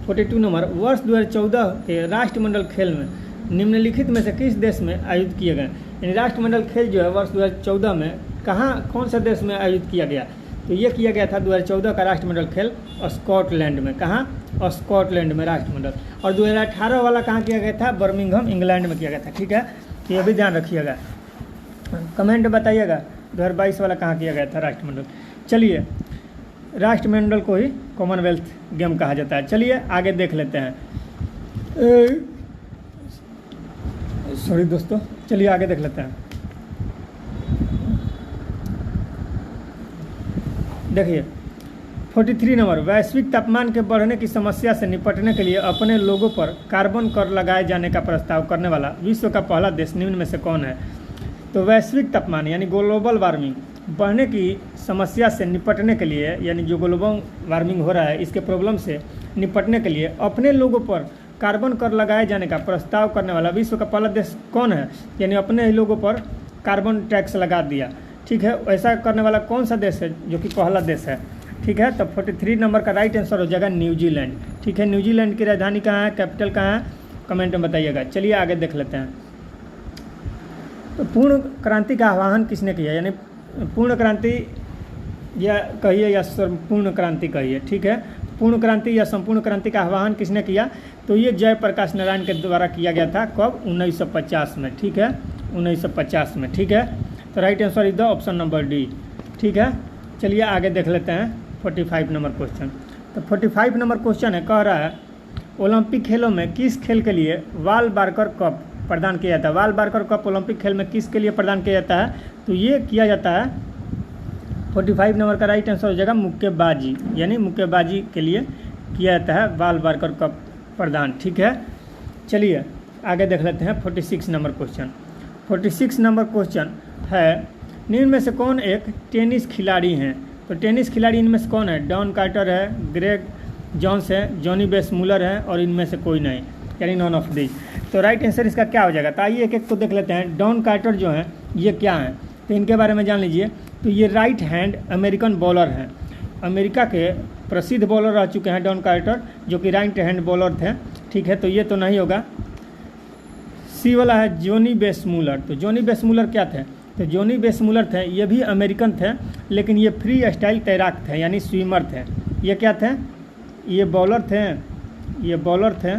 42 नंबर, वर्ष 2014 के राष्ट्रमंडल खेल में निम्नलिखित में से किस देश में आयोजित किए गए? यानी राष्ट्रमंडल खेल जो है वर्ष 2014 में कहाँ, कौन से देश में आयोजित किया गया? तो ये किया गया था 2014 का राष्ट्रमंडल खेल स्कॉटलैंड में। कहाँ? स्कॉटलैंड में राष्ट्रमंडल। और 2018 वाला कहाँ किया गया था? बर्मिंघम इंग्लैंड में किया गया था। ठीक है, तो ये भी ध्यान रखिएगा, कमेंट बताइएगा 2022 वाला कहाँ किया गया था राष्ट्रमंडल। चलिए, राष्ट्रमंडल को ही कॉमनवेल्थ गेम कहा जाता है। चलिए आगे देख लेते हैं। सॉरी दोस्तों, चलिए आगे देख लेते हैं। देखिए 43 नंबर, वैश्विक तापमान के बढ़ने की समस्या से निपटने के लिए अपने लोगों पर कार्बन कर लगाए जाने का प्रस्ताव करने वाला विश्व का पहला देश निम्न में से कौन है? तो वैश्विक तापमान यानी ग्लोबल वार्मिंग बढ़ने की समस्या से निपटने के लिए, यानी जो ग्लोबल वार्मिंग हो रहा है इसके प्रॉब्लम से निपटने के लिए अपने लोगों पर कार्बन कर लगाए जाने का प्रस्ताव करने वाला विश्व का पहला देश कौन है? यानी अपने ही लोगों पर कार्बन टैक्स लगा दिया। ठीक है, ऐसा करने वाला कौन सा देश है जो कि पहला देश है? ठीक है, तो 43 नंबर का राइट आंसर हो जाएगा न्यूजीलैंड। ठीक है, न्यूजीलैंड की राजधानी कहाँ है, कैपिटल कहाँ है, कमेंट में बताइएगा। चलिए आगे देख लेते हैं। तो पूर्ण क्रांति का आह्वान किसने किया? यानी पूर्ण क्रांति या कहिए या संपूर्ण क्रांति कहिए। ठीक है, पूर्ण क्रांति या संपूर्ण क्रांति का आह्वान किसने किया? तो ये जयप्रकाश नारायण के द्वारा किया गया था। कब? 1950 में। ठीक है, 1950 में। ठीक है, तो right answer is the option number D. ठीक है, चलिए आगे देख लेते हैं 45 नंबर क्वेश्चन। तो 45 नंबर क्वेश्चन है, कह रहा है ओलंपिक खेलों में किस खेल के लिए वाल बारकर कप प्रदान किया जाता है? वाल बारकर कप ओलंपिक खेल में किसके लिए प्रदान किया जाता है? तो ये किया जाता है 45 नंबर का राइट आंसर हो जाएगा मुक्केबाजी, यानी मुक्केबाजी के लिए किया जाता है वाल बारकर कप प्रदान। ठीक है, चलिए आगे देख लेते हैं 46 नंबर क्वेश्चन। 46 नंबर क्वेश्चन है, निम्न में से कौन एक टेनिस खिलाड़ी हैं? तो टेनिस खिलाड़ी इनमें से कौन है? डॉन कार्टर है, ग्रेग जॉन्स है, जॉनी वेसमुलर है, और इनमें से कोई नहीं, यानी नॉन ऑफ दिस। तो राइट आंसर इसका क्या हो जाएगा? तो आइए एक एक को देख लेते हैं। डॉन कार्टर जो हैं ये क्या हैं, तो इनके बारे में जान लीजिए। तो ये राइट हैंड अमेरिकन बॉलर हैं, अमेरिका के प्रसिद्ध बॉलर रह चुके हैं डॉन कार्टर, जो कि राइट हैंड बॉलर थे। ठीक है, तो ये तो नहीं होगा। सी वाला है जॉनी वेसमुलर। तो जॉनी वेसमुलर क्या थे? तो जॉनी वेसमुलर थे, ये भी अमेरिकन थे, लेकिन ये फ्री स्टाइल तैराक थे, यानी स्विमर थे। ये क्या थे? ये बॉलर थे, ये बॉलर थे,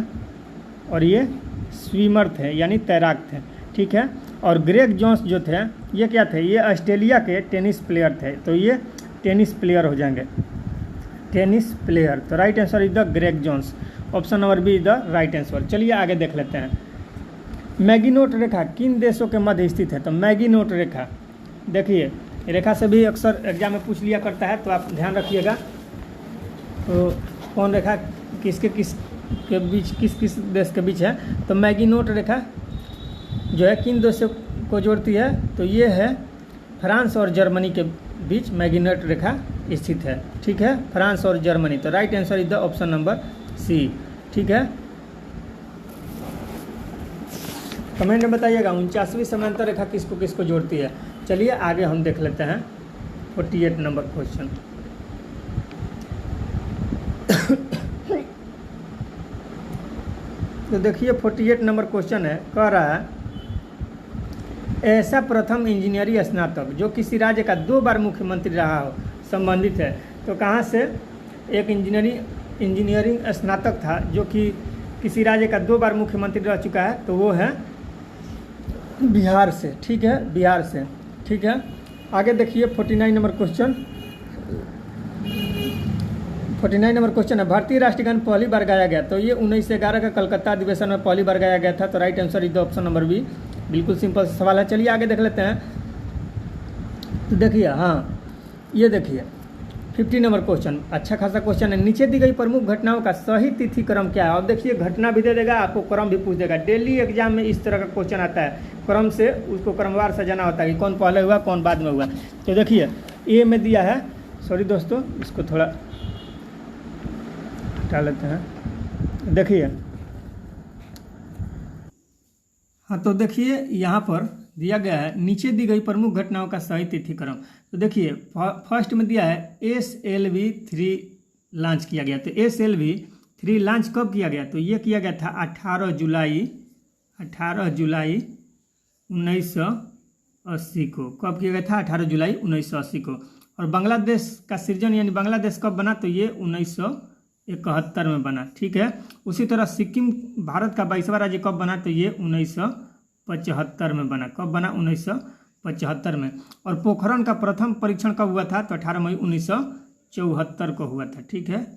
और ये स्विमर थे, यानी तैराक थे। ठीक है, और ग्रेग जॉन्स जो थे ये क्या थे? ये ऑस्ट्रेलिया के टेनिस प्लेयर थे। तो ये टेनिस प्लेयर हो जाएंगे, टेनिस प्लेयर। तो right answer is the Greg Johns. Option number B is the right answer. चलिए आगे देख लेते हैं। मैगीनोट रेखा किन देशों के मध्य स्थित है? तो मैगीनोट रेखा, देखिए रेखा से भी अक्सर एग्जाम में पूछ लिया करता है, तो आप ध्यान रखिएगा। तो कौन रेखा किसके किस के बीच, किस किस देश के बीच है? तो मैगीनोट रेखा जो है किन देशों को जोड़ती है? तो ये है फ्रांस और जर्मनी के बीच मैगीनोट रेखा स्थित है। ठीक है, फ्रांस और जर्मनी। तो right answer is the option number C. ठीक है, कमेंट में बताइएगा 49वीं समांतर रेखा किसको किसको जोड़ती है। चलिए आगे हम देख लेते हैं 48 नंबर क्वेश्चन। तो देखिए 48 नंबर क्वेश्चन है, कह रहा है ऐसा प्रथम इंजीनियरिंग स्नातक जो किसी राज्य का 2 बार मुख्यमंत्री रहा हो संबंधित है। तो कहाँ से? एक इंजीनियरिंग स्नातक था जो कि किसी राज्य का 2 बार मुख्यमंत्री रह चुका है, तो वो है बिहार से। ठीक है, बिहार से। ठीक है, आगे देखिए 49 नंबर क्वेश्चन। 49 नंबर क्वेश्चन है, भारतीय राष्ट्रीय गान पहली बार गाया गया तो ये 1911 का कलकत्ता अधिवेशन में पहली बार गाया गया था। तो right answer is the option number B. बिल्कुल सिंपल सवाल है। चलिए आगे देख लेते हैं। तो देखिए, हाँ ये देखिए 50 नंबर क्वेश्चन, अच्छा खासा क्वेश्चन है। नीचे दी गई प्रमुख घटनाओं का सही तिथि क्रम क्या है? अब देखिए घटना भी दे देगा, आपको क्रम भी पूछ देगा। डेली एग्जाम में इस तरह का क्वेश्चन आता है, क्रम से उसको क्रमवार सजाना होता है कि कौन पहले हुआ कौन बाद में हुआ। तो देखिए ए में दिया है, सॉरी दोस्तों इसको थोड़ा हटा लेते हैं। देखिए, हाँ तो देखिए यहाँ पर दिया गया है, नीचे दी गई प्रमुख घटनाओं का सही तिथि क्रम। तो देखिए फर्स्ट में दिया है SLV3 लॉन्च किया गया। तो SLV3 लॉन्च कब किया गया? तो ये किया गया था 18 जुलाई 1980 को। कब किया गया था? 18 जुलाई 1980 को। और बांग्लादेश का सृजन यानी बांग्लादेश कब बना? तो ये 1971 में बना। ठीक है। उसी तरह सिक्किम भारत का 22वां राज्य कब बना? तो ये 1975 में बना। कब बना? 1975 में। और पोखरण का प्रथम परीक्षण कब हुआ था? तो 18 मई 1974 को हुआ था। ठीक है।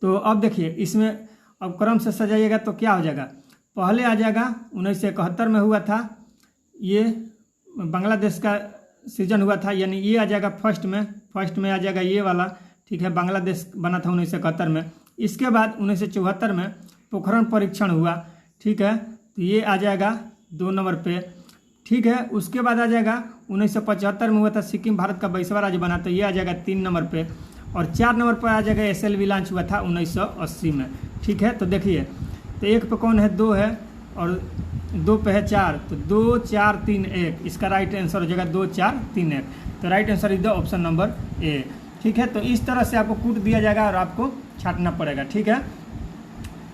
तो अब देखिए इसमें अब क्रम से सजाइएगा तो क्या हो जाएगा? पहले आ जाएगा 1971 में हुआ था, ये बांग्लादेश का सृजन हुआ था, यानी ये आ जाएगा फर्स्ट में आ जाएगा ये वाला। ठीक है, बांग्लादेश बना था 1971 में। इसके बाद 1974 में पोखरण परीक्षण हुआ। ठीक है, तो ये आ जाएगा 2 नंबर पे। ठीक है, उसके बाद आ जाएगा 1975 में हुआ था, सिक्किम भारत का 22वां राज्य बना, तो ये आ जाएगा 3 नंबर पे। और 4 नंबर पर आ जाएगा SLV लॉन्च हुआ था 1980 में। ठीक है, तो देखिए तो 1 पे कौन है? 2 है, और 2 पे है 4, तो 2 4 3 1 इसका राइट आंसर हो जाएगा 2 4 3 1। तो right answer is the option number ए। ठीक है, तो इस तरह से आपको कूट दिया जाएगा और आपको छांटना पड़ेगा। ठीक है,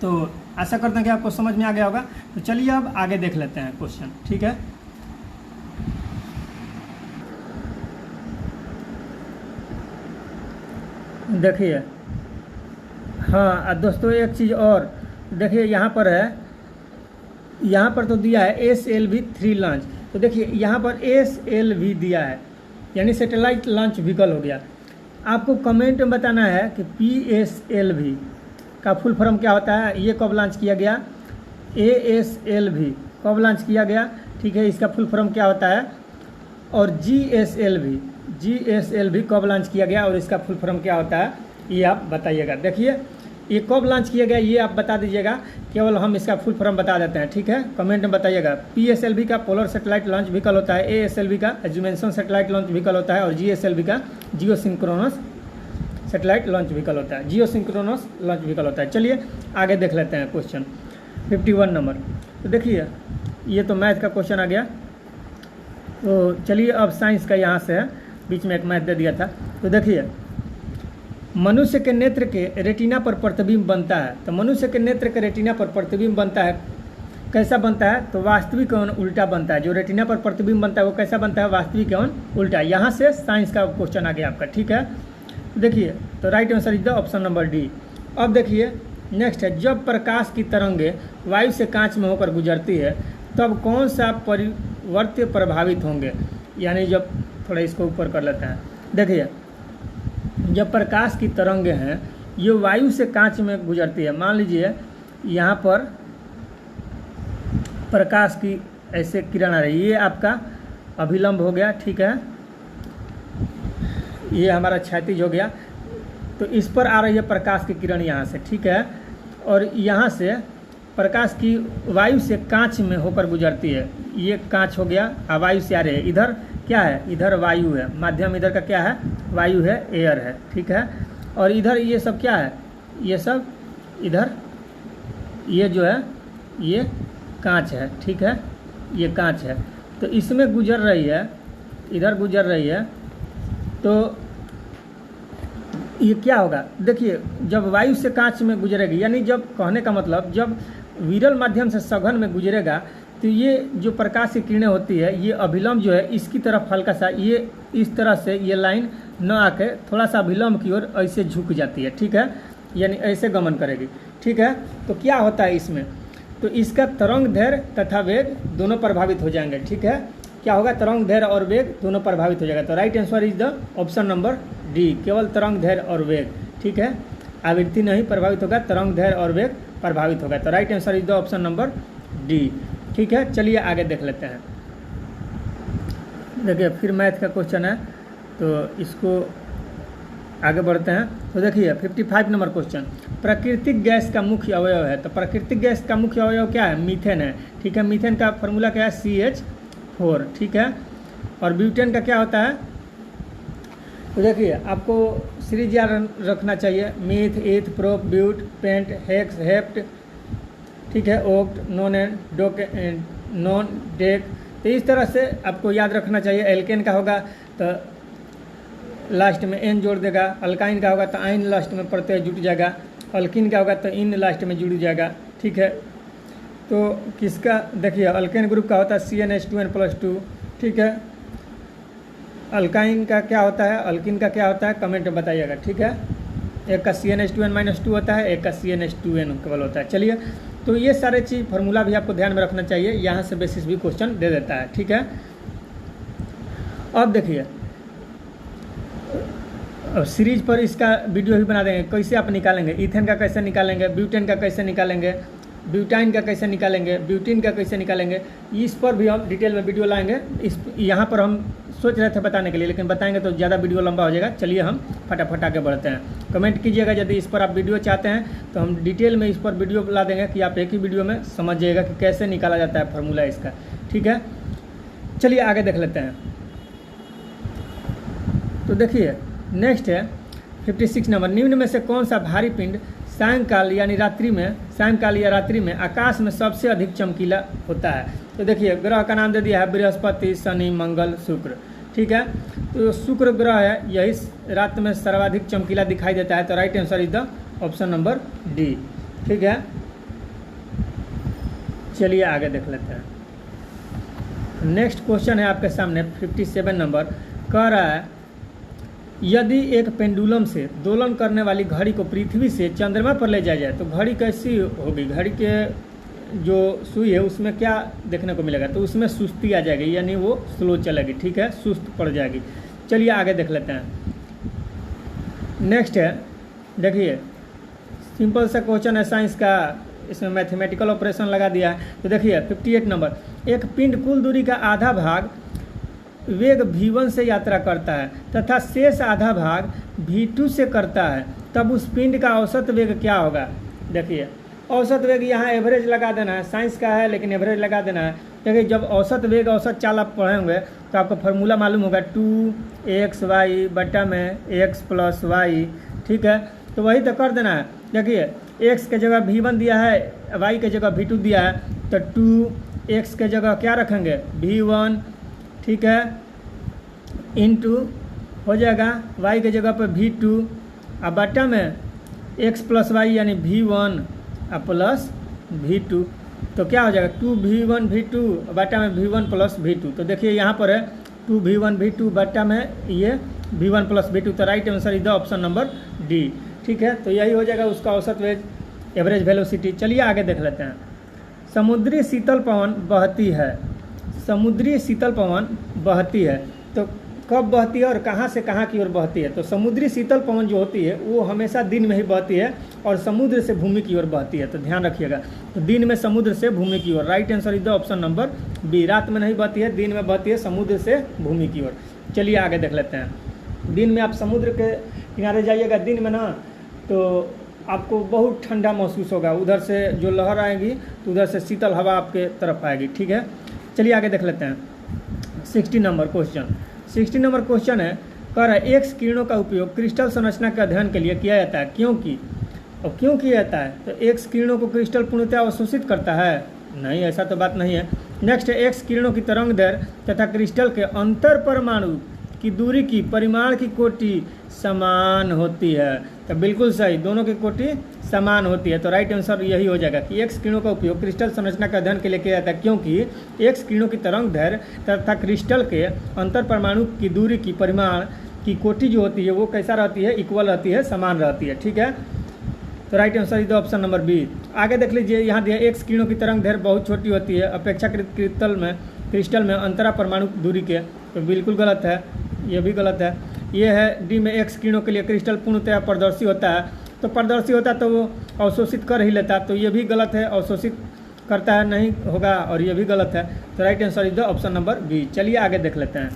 तो आशा करते हैं कि आपको समझ में आ गया होगा। तो चलिए अब आगे देख लेते हैं क्वेश्चन। ठीक है, देखिए, हाँ दोस्तों एक चीज़ और देखिए, यहाँ पर है, यहाँ पर तो दिया है SLV3 लॉन्च। तो देखिए यहाँ पर SLV दिया है, यानी सैटेलाइट लॉन्च व्हीकल हो गया। आपको कमेंट में बताना है कि PSLV का फुल फॉर्म क्या होता है, ये कब लॉन्च किया गया, ASLV कब लॉन्च किया गया। ठीक है, इसका फुल फॉर्म क्या होता है, और GSLV कब लॉन्च किया गया और इसका फुल फॉर्म क्या होता है, ये आप बताइएगा। देखिए ये कब लॉन्च किया गया ये आप बता दीजिएगा, केवल हम इसका फुल फॉर्म बता देते हैं। ठीक है, कमेंट में बताइएगा। PSLV का पोलर सैटेलाइट लॉन्च व्हीकल होता है, ASLV का एजुमेशन सैटेलाइट लॉन्च व्हीकल होता है, और GSLV का जियो सिंक्रोनस सैटेलाइट लॉन्च व्हीकल होता है, जियो सिंक्रोनस लॉन्च व्हीकल होता है। चलिए आगे देख लेते हैं क्वेश्चन 51 नंबर। तो देखिए ये तो मैथ का क्वेश्चन आ गया। तो चलिए अब साइंस का यहाँ से है, बीच में एक मैथ दे दिया था। तो देखिए मनुष्य के नेत्र के रेटिना पर प्रतिबिंब बनता है। तो मनुष्य के नेत्र के रेटिना पर प्रतिबिंब बनता है, कैसा बनता है? तो वास्तविक एवं उल्टा बनता है। जो रेटिना पर प्रतिबिंब बनता है वो कैसा बनता है? वास्तविक एवं उल्टा। यहाँ से साइंस का क्वेश्चन आ गया आपका। ठीक है, देखिए तो right answer is the option number D. अब देखिए नेक्स्ट है, जब प्रकाश की तरंगें वायु से कांच में होकर गुजरती है तब कौन सा परिवर्त्य प्रभावित होंगे। यानी जब थोड़ा इसको ऊपर कर लेते हैं, देखिए जब प्रकाश की तरंगें हैं ये वायु से कांच में गुजरती है, मान लीजिए यहाँ पर प्रकाश की ऐसे किरण आ रही है, ये आपका अभिलंब हो गया। ठीक है, ये हमारा क्षैतिज हो गया। तो इस पर आ रही है प्रकाश की किरण यहाँ से। ठीक है, और यहाँ से प्रकाश की वायु से कांच में होकर गुजरती है, ये कांच हो गया, वायु से आ रही है। इधर क्या है? इधर वायु है, माध्यम इधर का क्या है? वायु है, एयर है। ठीक है, और इधर ये सब क्या है? ये सब इधर ये जो है ये कांच है। ठीक है, ये कांच है, तो इसमें गुजर रही है, इधर गुजर रही है। तो ये क्या होगा? देखिए जब वायु से कांच में गुजरेगी, यानी जब कहने का मतलब जब विरल माध्यम से सघन में गुजरेगा तो ये जो प्रकाश की किरणें होती है ये अभिलंब जो है इसकी तरफ हल्का सा ये इस तरह से ये लाइन न आके थोड़ा सा अभिलंब की ओर ऐसे झुक जाती है। ठीक है, यानी ऐसे गमन करेगी। ठीक है, तो क्या होता है इसमें? तो इसका तरंग दैर्घ्य तथा वेग दोनों प्रभावित हो जाएंगे। ठीक है, क्या होगा? तरंग दैर्घ्य और वेग दोनों प्रभावित हो जाएगा। तो right answer is the option number D, केवल तरंग दैर्घ्य और वेग। ठीक ठीक है, आवृत्ति नहीं प्रभावित होगा, तरंग दैर्घ्य और वेग प्रभावित होगा। तो right answer is the option number D. ठीक है, चलिए आगे देख लेते हैं। देखिए फिर मैथ का क्वेश्चन है, तो इसको आगे बढ़ते हैं। तो देखिए 55 नंबर क्वेश्चन, प्राकृतिक गैस का मुख्य अवयव है। तो प्राकृतिक गैस का मुख्य अवयव क्या है? मीथेन है। ठीक है, मीथेन का फॉर्मूला क्या है? CH4। ठीक है, और ब्यूटेन का क्या होता है? तो देखिए आपको सीरीज याद रखना चाहिए, meth, eth, prop, but, pent, hex, hept, ठीक है, ओक्ट, नॉन, डोक, नॉन, डेक। तो इस तरह से आपको याद रखना चाहिए। एल्केन का होगा तो लास्ट में एन जोड़ देगा, अल्काइन का होगा तो आइन लास्ट में प्रत्यय जुट जाएगा, अल्किन का होगा तो इन लास्ट में जुड़ जाएगा। ठीक है, तो किसका देखिए अल्केन ग्रुप का होता है CnH2n+2। ठीक है, अल्काइन का क्या होता है, अल्किन का क्या होता है, कमेंट में बताइएगा। ठीक है, एक का CnH2n-2 होता है, एक का CnH2n केवल होता है। चलिए, तो ये सारे चीज़ फार्मूला भी आपको ध्यान में रखना चाहिए, यहाँ से बेसिस भी क्वेश्चन दे देता है। ठीक है, अब देखिए सीरीज पर इसका वीडियो भी बना देंगे, कैसे आप निकालेंगे, ईथेन का कैसे निकालेंगे, ब्यूटेन का कैसे निकालेंगे, ब्यूटाइन का कैसे निकालेंगे, ब्यूटीन का कैसे निकालेंगे, इस पर भी हम डिटेल में वीडियो लाएंगे। इस यहाँ पर हम सोच रहे थे बताने के लिए, लेकिन बताएंगे तो ज़्यादा वीडियो लंबा हो जाएगा। चलिए हम फटाफट आगे बढ़ते हैं। कमेंट कीजिएगा यदि इस पर आप वीडियो चाहते हैं, तो हम डिटेल में इस पर वीडियो ला देंगे कि आप एक ही वीडियो में समझ जाइएगा कि कैसे निकाला जाता है फार्मूला इसका। ठीक है, चलिए आगे देख लेते हैं। तो देखिए नेक्स्ट है 56 नंबर, निम्न में से कौन सा भारी पिंड सायंकाल यानी रात्रि में, सायंकाल या रात्रि में आकाश में सबसे अधिक चमकीला होता है? तो देखिए ग्रह का नाम दे दिया है बृहस्पति, शनि, मंगल, शुक्र। ठीक है, तो शुक्र ग्रह है, यही रात में सर्वाधिक चमकीला दिखाई देता है। तो right answer is the option number D. ठीक है, चलिए आगे देख लेते हैं। नेक्स्ट क्वेश्चन है आपके सामने 57 नंबर, कह रहा है यदि एक पेंडुलम से दोलन करने वाली घड़ी को पृथ्वी से चंद्रमा पर ले जाया जाए तो घड़ी कैसी होगी? घड़ी के जो सुई है उसमें क्या देखने को मिलेगा? तो उसमें सुस्ती आ जाएगी, यानी वो स्लो चलेगी। ठीक है, सुस्त पड़ जाएगी। चलिए आगे देख लेते हैं। नेक्स्ट है, देखिए सिंपल सा क्वेश्चन है साइंस का, इसमें मैथमेटिकल ऑपरेशन लगा दिया है। तो देखिए 58 नंबर, एक पिंड कुल दूरी का आधा भाग वेग v1 से यात्रा करता है तथा शेष आधा भाग v2 से करता है, तब उस पिंड का औसत वेग क्या होगा? देखिए औसत वेग यहाँ एवरेज लगा देना है, साइंस का है लेकिन एवरेज लगा देना है। देखिए जब औसत वेग, औसत चाल आप पढ़े होंगे तो आपको फार्मूला मालूम होगा 2xy बटा में x + y। ठीक है, तो वही तो कर देना है। देखिए x के जगह v1 दिया है, y के जगह v2 दिया है, तो 2x के जगह क्या रखेंगे? v1। ठीक है, इंटू हो जाएगा y के जगह पर v2 और बटा में x + y यानी v1 प्लस v2। तो क्या हो जाएगा 2v1 v2 बटा में v1 + v2। तो देखिए यहाँ पर है 2v1 v2 बटा में ये v1 + v2। तो right answer is the option number D. ठीक है, तो यही हो जाएगा उसका औसत वेग, एवरेज वेलोसिटी। चलिए आगे देख लेते हैं। समुद्री शीतल पवन बहती है, समुद्री शीतल पवन बहती है, तो कब बहती है और कहाँ से कहाँ की ओर बहती है? तो समुद्री शीतल पवन जो होती है वो हमेशा दिन में ही बहती है और समुद्र से भूमि की ओर बहती है। तो ध्यान रखिएगा, तो दिन में समुद्र से भूमि की ओर। Right answer is the option number B. रात में नहीं बहती है, दिन में बहती है समुद्र से भूमि की ओर। चलिए आगे देख लेते हैं। दिन में आप समुद्र के किनारे जाइएगा दिन में ना, तो आपको बहुत ठंडा महसूस होगा, उधर से जो लहर आएगी तो उधर से शीतल हवा आपके तरफ आएगी। ठीक है, चलिए आगे देख लेते हैं। 60 नंबर क्वेश्चन, 60 नंबर क्वेश्चन है, कह रहा है एक्स किरणों का उपयोग क्रिस्टल संरचना के अध्ययन के लिए किया जाता है, क्योंकि और क्यों किया जाता है? तो एक्स किरणों को क्रिस्टल पूर्णतः अवशोषित करता है? नहीं, ऐसा तो बात नहीं है। नेक्स्ट है, एक्स किरणों की तरंग दैर्घ्य तथा क्रिस्टल के अंतर परमाणु की दूरी की परिमाण की कोटि समान होती है। तो बिल्कुल सही, दोनों की कोटि समान होती है। तो राइट आंसर यही हो जाएगा कि एक्स किरणों का उपयोग क्रिस्टल संरचना का अध्ययन के लिए किया जाता है, क्योंकि एक्स किरणों की तरंग दैर्घ्य तथा क्रिस्टल के अंतर परमाणु की दूरी की परिमाण की कोटि जो होती है वो कैसा रहती है? इक्वल रहती है, समान रहती है। ठीक है, तो right answer is the option number B. आगे देख लीजिए, यहाँ दिया एक्स किरणों की तरंग दैर्घ्य बहुत छोटी होती है अपेक्षाकृत क्रिस्टल में अंतरा परमाणु दूरी के। तो बिल्कुल गलत है, ये भी गलत है। ये है डी में एक्स किरणों के लिए क्रिस्टल पूर्णतया पारदर्शी होता है, तो पारदर्शी होता है तो वो अवशोषित कर ही लेता है, तो ये भी गलत है, अवशोषित करता है नहीं होगा, और ये भी गलत है। तो right answer is the option number B. चलिए आगे देख लेते हैं।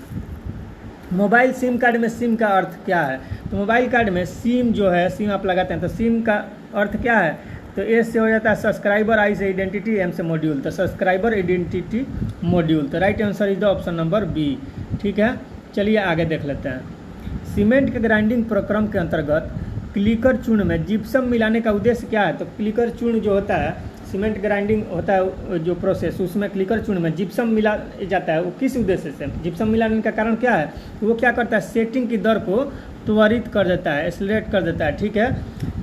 मोबाइल सिम कार्ड में सिम का अर्थ क्या है? तो मोबाइल कार्ड में सिम जो है, सिम आप लगाते हैं तो सिम का अर्थ क्या है? तो एस से हो जाता है सब्सक्राइबर, आई से आइडेंटिटी, एम से मॉड्यूल, तो सब्सक्राइबर आइडेंटिटी मॉड्यूल। तो right answer is the option number B. ठीक है, चलिए आगे देख लेते हैं। सीमेंट के ग्राइंडिंग प्रक्रम के अंतर्गत क्लिकर चूर्ण में जिप्सम मिलाने का उद्देश्य क्या है? तो क्लिकर चूर्ण जो होता है, सीमेंट ग्राइंडिंग होता है जो प्रोसेस, उसमें क्लिकर चूर्ण में जिप्सम मिला जाता है। वो किस उद्देश्य से? जिप्सम मिलाने का कारण क्या है? तो वो क्या करता है, सेटिंग की दर को त्वरित कर देता है, एक्सेलरेट कर देता है। ठीक है,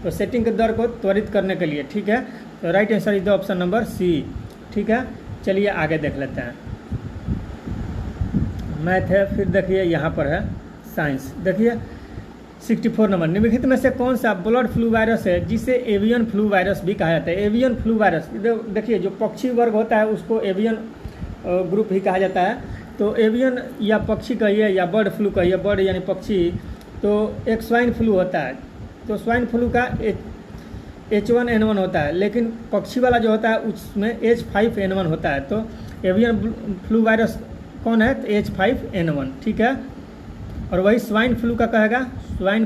तो सेटिंग की दर को त्वरित करने के लिए। ठीक है, तो right answer is the option number C. ठीक है, चलिए आगे देख लेते हैं। मैथ है, फिर देखिए यहाँ पर है साइंस। देखिए 64 नंबर, निम्नलिखित में से कौन सा ब्लड फ्लू वायरस है जिसे एवियन फ्लू वायरस भी कहा जाता है? एवियन फ्लू वायरस, देखिए जो पक्षी वर्ग होता है उसको एवियन ग्रुप ही कहा जाता है। तो एवियन या पक्षी कहिए या बर्ड फ्लू कहिए, बर्ड यानी पक्षी, तो एक स्वाइन फ्लू होता है। तो स्वाइन फ्लू का H1N1 होता है, लेकिन पक्षी वाला जो होता है उसमें H5N1 होता है। तो एवियन फ्लू वायरस कौन है? तो H5N1। ठीक है, और वही स्वाइन फ्लू का कहेगा, स्वाइन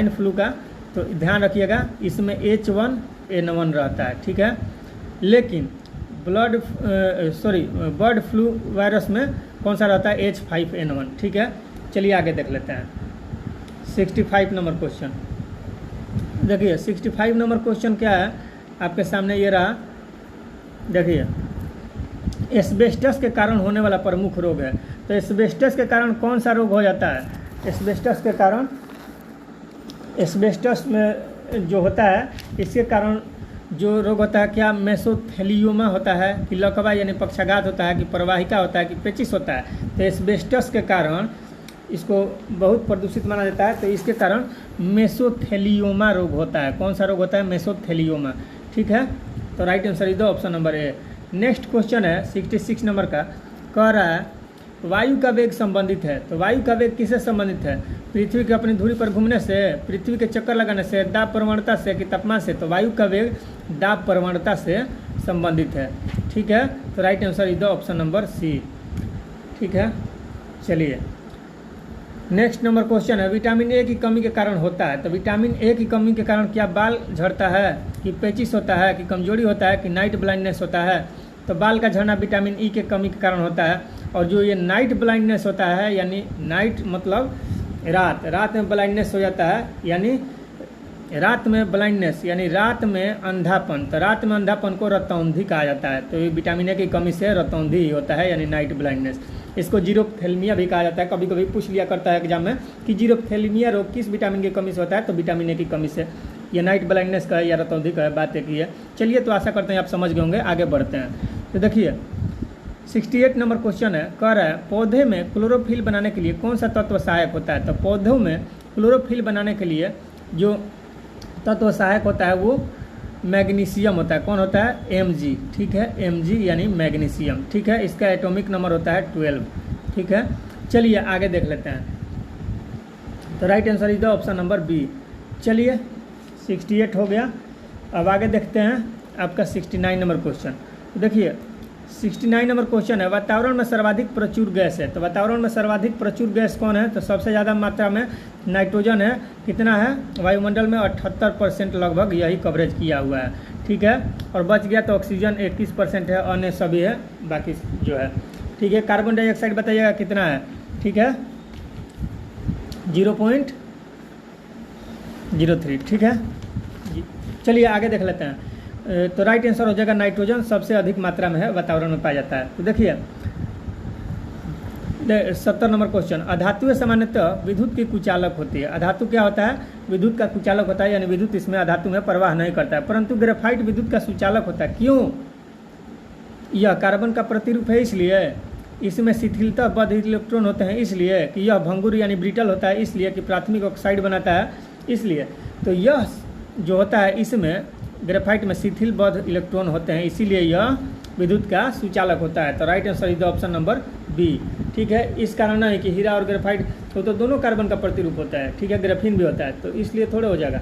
फ्लू का तो ध्यान रखिएगा इसमें H1N1 रहता है। ठीक है, लेकिन बर्ड फ्लू वायरस में कौन सा रहता है? H5N1। ठीक है, चलिए आगे देख लेते हैं। 65 नंबर क्वेश्चन देखिए। 65 नंबर क्वेश्चन क्या है आपके सामने? ये रहा, देखिए एस्बेस्टस के कारण होने वाला प्रमुख रोग है। तो एस्बेस्टस के कारण कौन सा रोग हो जाता है? एस्बेस्टस के कारण, एस्बेस्टस में जो होता है इसके कारण जो रोग होता है, क्या मेसोथेलियोमा होता है, कि लकवा यानी पक्षाघात होता है, कि प्रवाहिका होता है, कि पेचिस होता है? तो एस्बेस्टस के कारण इसको बहुत प्रदूषित माना जाता है, तो इसके कारण मेसोथेलियोमा रोग होता है। कौन सा रोग होता है? मेसोथेलियोमा। ठीक है, तो right answer is the option number A. Next question है 66 नंबर का, कह रहा है वायु का वेग संबंधित है। तो वायु का वेग किससे संबंधित है? पृथ्वी के अपनी धुरी पर घूमने से, पृथ्वी के चक्कर लगाने से, दाब प्रवणता से, कि तापमान से? तो वायु का वेग दाब प्रवणता से संबंधित है। ठीक है, तो right answer is the option number C. ठीक है, चलिए नेक्स्ट नंबर क्वेश्चन है, विटामिन ए की कमी के कारण होता है। तो विटामिन ए की कमी के कारण क्या बाल झड़ता है, कि पेचिस होता है, कि कमजोरी होता है, कि नाइट ब्लाइंडनेस होता है? तो बाल का झड़ना विटामिन ई के कमी के कारण होता है। और जो ये नाइट ब्लाइंडनेस होता है, यानी नाइट मतलब रात में ब्लाइंडनेस हो जाता है, यानी रात में ब्लाइंडनेस यानी रात में अंधापन। तो रात में अंधापन को रतौंधी कहा जाता है। तो ये विटामिन ए की कमी से रतौंधी ही होता है, यानी नाइट ब्लाइंडनेस। इसको जीरोप्थेल्मिया भी कहा जाता है। कभी कभी पूछ लिया करता है एग्जाम में कि जीरोप्थेल्मिया रोग किस विटामिन की कमी से होता है? तो विटामिन ए की कमी से। ये नाइट ब्लाइंडनेस का है या रतौंधी का है, बात एक ही है। चलिए, तो आशा करते हैं आप समझ गए होंगे। आगे बढ़ते हैं। तो देखिए 68 नंबर क्वेश्चन है, कह रहा है पौधे में क्लोरोफिल बनाने के लिए कौन सा तत्व सहायक होता है? तो पौधों में क्लोरोफिल बनाने के लिए जो तत्व सहायक होता है वो मैग्नीशियम होता है। कौन होता है? Mg। ठीक है, Mg यानी मैग्नीशियम। ठीक है, इसका एटॉमिक नंबर होता है 12। ठीक है, चलिए आगे देख लेते हैं। तो right answer is the option number B. चलिए 68 हो गया। अब आगे देखते हैं आपका 69 नंबर क्वेश्चन। देखिए 69 नंबर क्वेश्चन है, वातावरण में सर्वाधिक प्रचुर गैस है। तो वातावरण में सर्वाधिक प्रचुर गैस कौन है? तो सबसे ज़्यादा मात्रा में नाइट्रोजन है। कितना है? वायुमंडल में 78% लगभग यही कवरेज किया हुआ है। ठीक है, और बच गया तो ऑक्सीजन 21% है, अन्य सभी है बाकी जो है। ठीक है, कार्बन डाइऑक्साइड बताइएगा कितना है? ठीक है 0.03। ठीक है, चलिए आगे देख लेते हैं। तो राइट आंसर हो जाएगा नाइट्रोजन सबसे अधिक मात्रा में है, वातावरण में पाया जाता है। तो देखिए 70 नंबर क्वेश्चन, अधातुएं सामान्यतः विद्युत की कुचालक होती है। अधातु क्या होता है? विद्युत का कुचालक होता है, यानी विद्युत इसमें अधातु में प्रवाह नहीं करता है। परंतु ग्रेफाइट विद्युत का सुचालक होता है। क्यों? यह कार्बन का प्रतिरूप है, इसलिए इसमें शिथिलता बद्ध इलेक्ट्रॉन होते हैं, इसलिए कि यह भंगुर यानी ब्रिटल होता है, इसलिए कि प्राथमिक ऑक्साइड बनाता है, इसलिए। तो यह जो होता है इसमें ग्रेफाइट में शिथिल बद्ध इलेक्ट्रॉन होते हैं, इसीलिए यह विद्युत का सुचालक होता है। तो right answer is the option number B. ठीक है। इस कारण नहीं कि हीरा और ग्रेफाइट तो दोनों कार्बन का प्रतिरूप होता है, ठीक है, ग्राफीन भी होता है, तो इसलिए थोड़े हो जाएगा,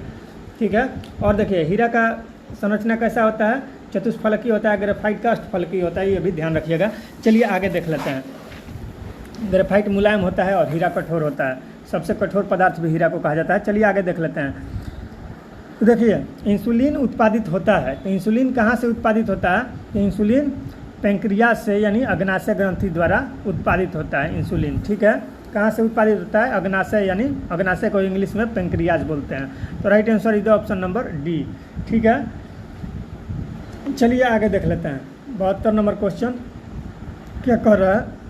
ठीक है। और देखिए हीरा का संरचना कैसा होता है, चतुष्फलकी होता है, ग्रेफाइट का अष्टफलकी होता है, ये भी ध्यान रखिएगा। चलिए आगे देख लेते हैं। ग्रेफाइट मुलायम होता है और हीरा कठोर होता है, सबसे कठोर पदार्थ भी हीरा को कहा जाता है। चलिए आगे देख लेते हैं। तो देखिए इंसुलिन उत्पादित होता है, तो इंसुलिन कहाँ से उत्पादित होता है, तो इंसुलिन पैंक्रियाज से यानी अग्नाशय ग्रंथि द्वारा उत्पादित होता है इंसुलिन, ठीक है। कहाँ से उत्पादित होता है, अग्नाशय, यानी अग्नाशय को इंग्लिश में पैंक्रियाज बोलते हैं। तो right answer is option number D, ठीक है। चलिए आगे देख लेते हैं। 72 नंबर क्वेश्चन क्या कर रहा है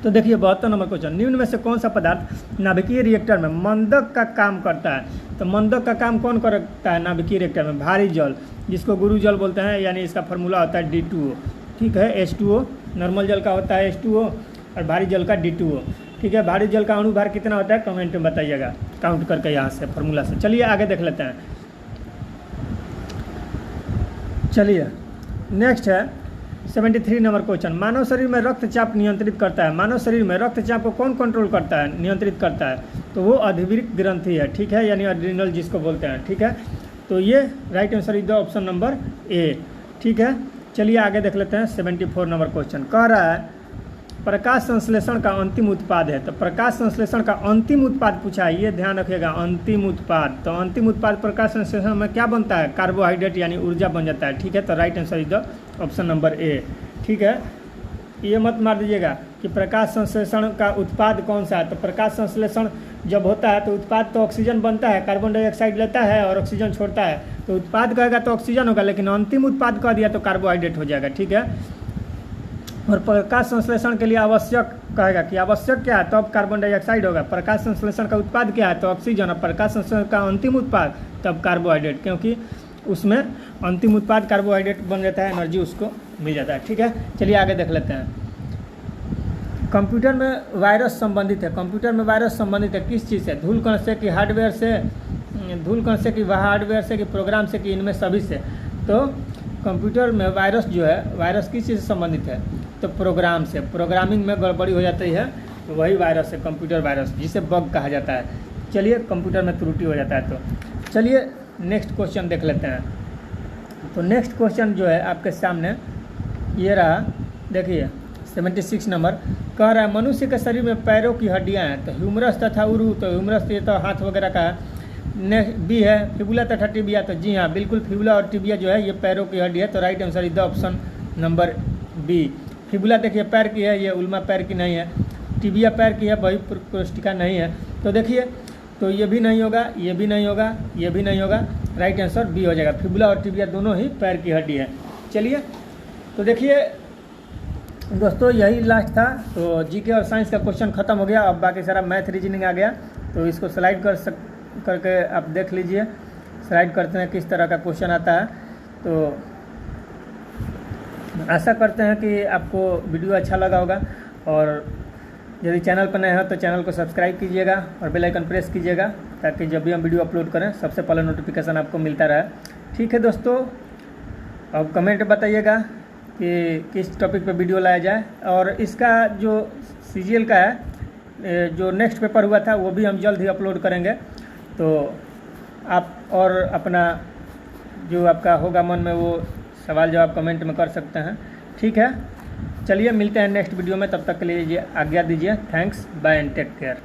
तो देखिए 72 नंबर क्वेश्चन, निम्न में से कौन सा पदार्थ नाभिकीय रिएक्टर में मंदक का काम करता है। तो मंदक का काम कौन करता है नाभिकीय रिएक्टर में, भारी जल, जिसको गुरु जल बोलते हैं, यानी इसका फार्मूला होता है D2O, ठीक है। H2O नॉर्मल जल का होता है H2O और भारी जल का D2O, ठीक है। भारी जल का अणु भार कितना होता है कमेंट में बताइएगा काउंट करके यहाँ से फार्मूला से। चलिए आगे देख लेते हैं। चलिए नेक्स्ट है 73 नंबर क्वेश्चन, मानव शरीर में रक्तचाप नियंत्रित करता है। मानव शरीर में रक्तचाप को कौन कंट्रोल करता है, नियंत्रित करता है, तो वो अधिवृक्क ग्रंथि है, ठीक है, यानी एड्रिनल जिसको बोलते हैं, ठीक है। तो ये right answer is the option number ए, ठीक है। चलिए आगे देख लेते हैं। 74 नंबर क्वेश्चन कह रहा है प्रकाश संश्लेषण का अंतिम उत्पाद है। तो प्रकाश संश्लेषण का अंतिम उत्पाद पूछा है, ये ध्यान रखिएगा, अंतिम उत्पाद। तो अंतिम उत्पाद प्रकाश संश्लेषण में क्या बनता है, कार्बोहाइड्रेट यानी ऊर्जा बन जाता है, ठीक है। तो right answer is the option number ए, ठीक है। ये मत मार दीजिएगा कि प्रकाश संश्लेषण का उत्पाद कौन सा है। तो प्रकाश संश्लेषण जब होता है तो उत्पाद तो ऑक्सीजन बनता है, कार्बन डाइऑक्साइड लेता है और ऑक्सीजन छोड़ता है, तो उत्पाद कहेगा तो ऑक्सीजन होगा, लेकिन अंतिम उत्पाद कह दिया तो कार्बोहाइड्रेट हो जाएगा, ठीक है। और प्रकाश संश्लेषण के लिए आवश्यक कहेगा कि आवश्यक क्या है, तो अब कार्बन डाइऑक्साइड होगा। प्रकाश संश्लेषण का उत्पाद क्या है, तो ऑक्सीजन। और प्रकाश संश्लेषण का अंतिम उत्पाद तब कार्बोहाइड्रेट, क्योंकि उसमें अंतिम उत्पाद कार्बोहाइड्रेट बन जाता है, एनर्जी उसको मिल जाता है, ठीक है। चलिए आगे देख लेते हैं। कंप्यूटर में वायरस संबंधित है, कंप्यूटर में वायरस संबंधित है किस चीज़ से, धूल कण से कि हार्डवेयर से, धूल कण से कि हार्डवेयर से कि प्रोग्राम से कि इनमें सभी से। तो कंप्यूटर में वायरस जो है, वायरस किस चीज़ से संबंधित है, तो प्रोग्राम से, प्रोग्रामिंग में गड़बड़ी हो जाती है तो वही वायरस है, कंप्यूटर वायरस, जिसे बग कहा जाता है। चलिए कंप्यूटर में त्रुटि हो जाता है। तो चलिए नेक्स्ट क्वेश्चन देख लेते हैं। तो नेक्स्ट क्वेश्चन जो है आपके सामने ये रहा, देखिए 76 नंबर कह रहा है मनुष्य के शरीर में पैरों की हड्डियां हैं। तो ह्यूमरस तथा उरू, तो ह्यूमरस ये तो हाथ वगैरह का है। नेक्स्ट बी है फिबुला तथा टिबिया, तो जी हाँ बिल्कुल फिबुला और टिबिया जो है ये पैरों की हड्डी है। तो right answer is the option number B. Fibula देखिए पैर की है, ये उल्मा पैर की नहीं है। टिबिया पैर की है, वही कोष्टिका नहीं है। तो देखिए तो ये भी नहीं होगा, ये भी नहीं होगा, ये भी नहीं होगा, राइट आंसर बी हो जाएगा। फिबुला और टिबिया दोनों ही पैर की हड्डी है। चलिए तो देखिए दोस्तों यही लास्ट था। तो जीके और साइंस का क्वेश्चन खत्म हो गया। अब बाकी सारा मैथ रीजनिंग आ गया, तो इसको स्लाइड करके आप देख लीजिए। स्लाइड करते हैं किस तरह का क्वेश्चन आता है। तो आशा करते हैं कि आपको वीडियो अच्छा लगा होगा, और यदि चैनल पर नए हो तो चैनल को सब्सक्राइब कीजिएगा और बेल आइकन प्रेस कीजिएगा, ताकि जब भी हम वीडियो अपलोड करें सबसे पहले नोटिफिकेशन आपको मिलता रहे। ठीक है दोस्तों, अब कमेंट बताइएगा कि किस टॉपिक पे वीडियो लाया जाए। और इसका जो CGL का है, जो नेक्स्ट पेपर हुआ था, वो भी हम जल्द ही अपलोड करेंगे। तो आप और अपना जो आपका होगा मन में वो सवाल जवाब कमेंट में कर सकते हैं। ठीक है, चलिए मिलते हैं नेक्स्ट वीडियो में। तब तक के लिए आज्ञा दीजिए। Thanks, bye and take care.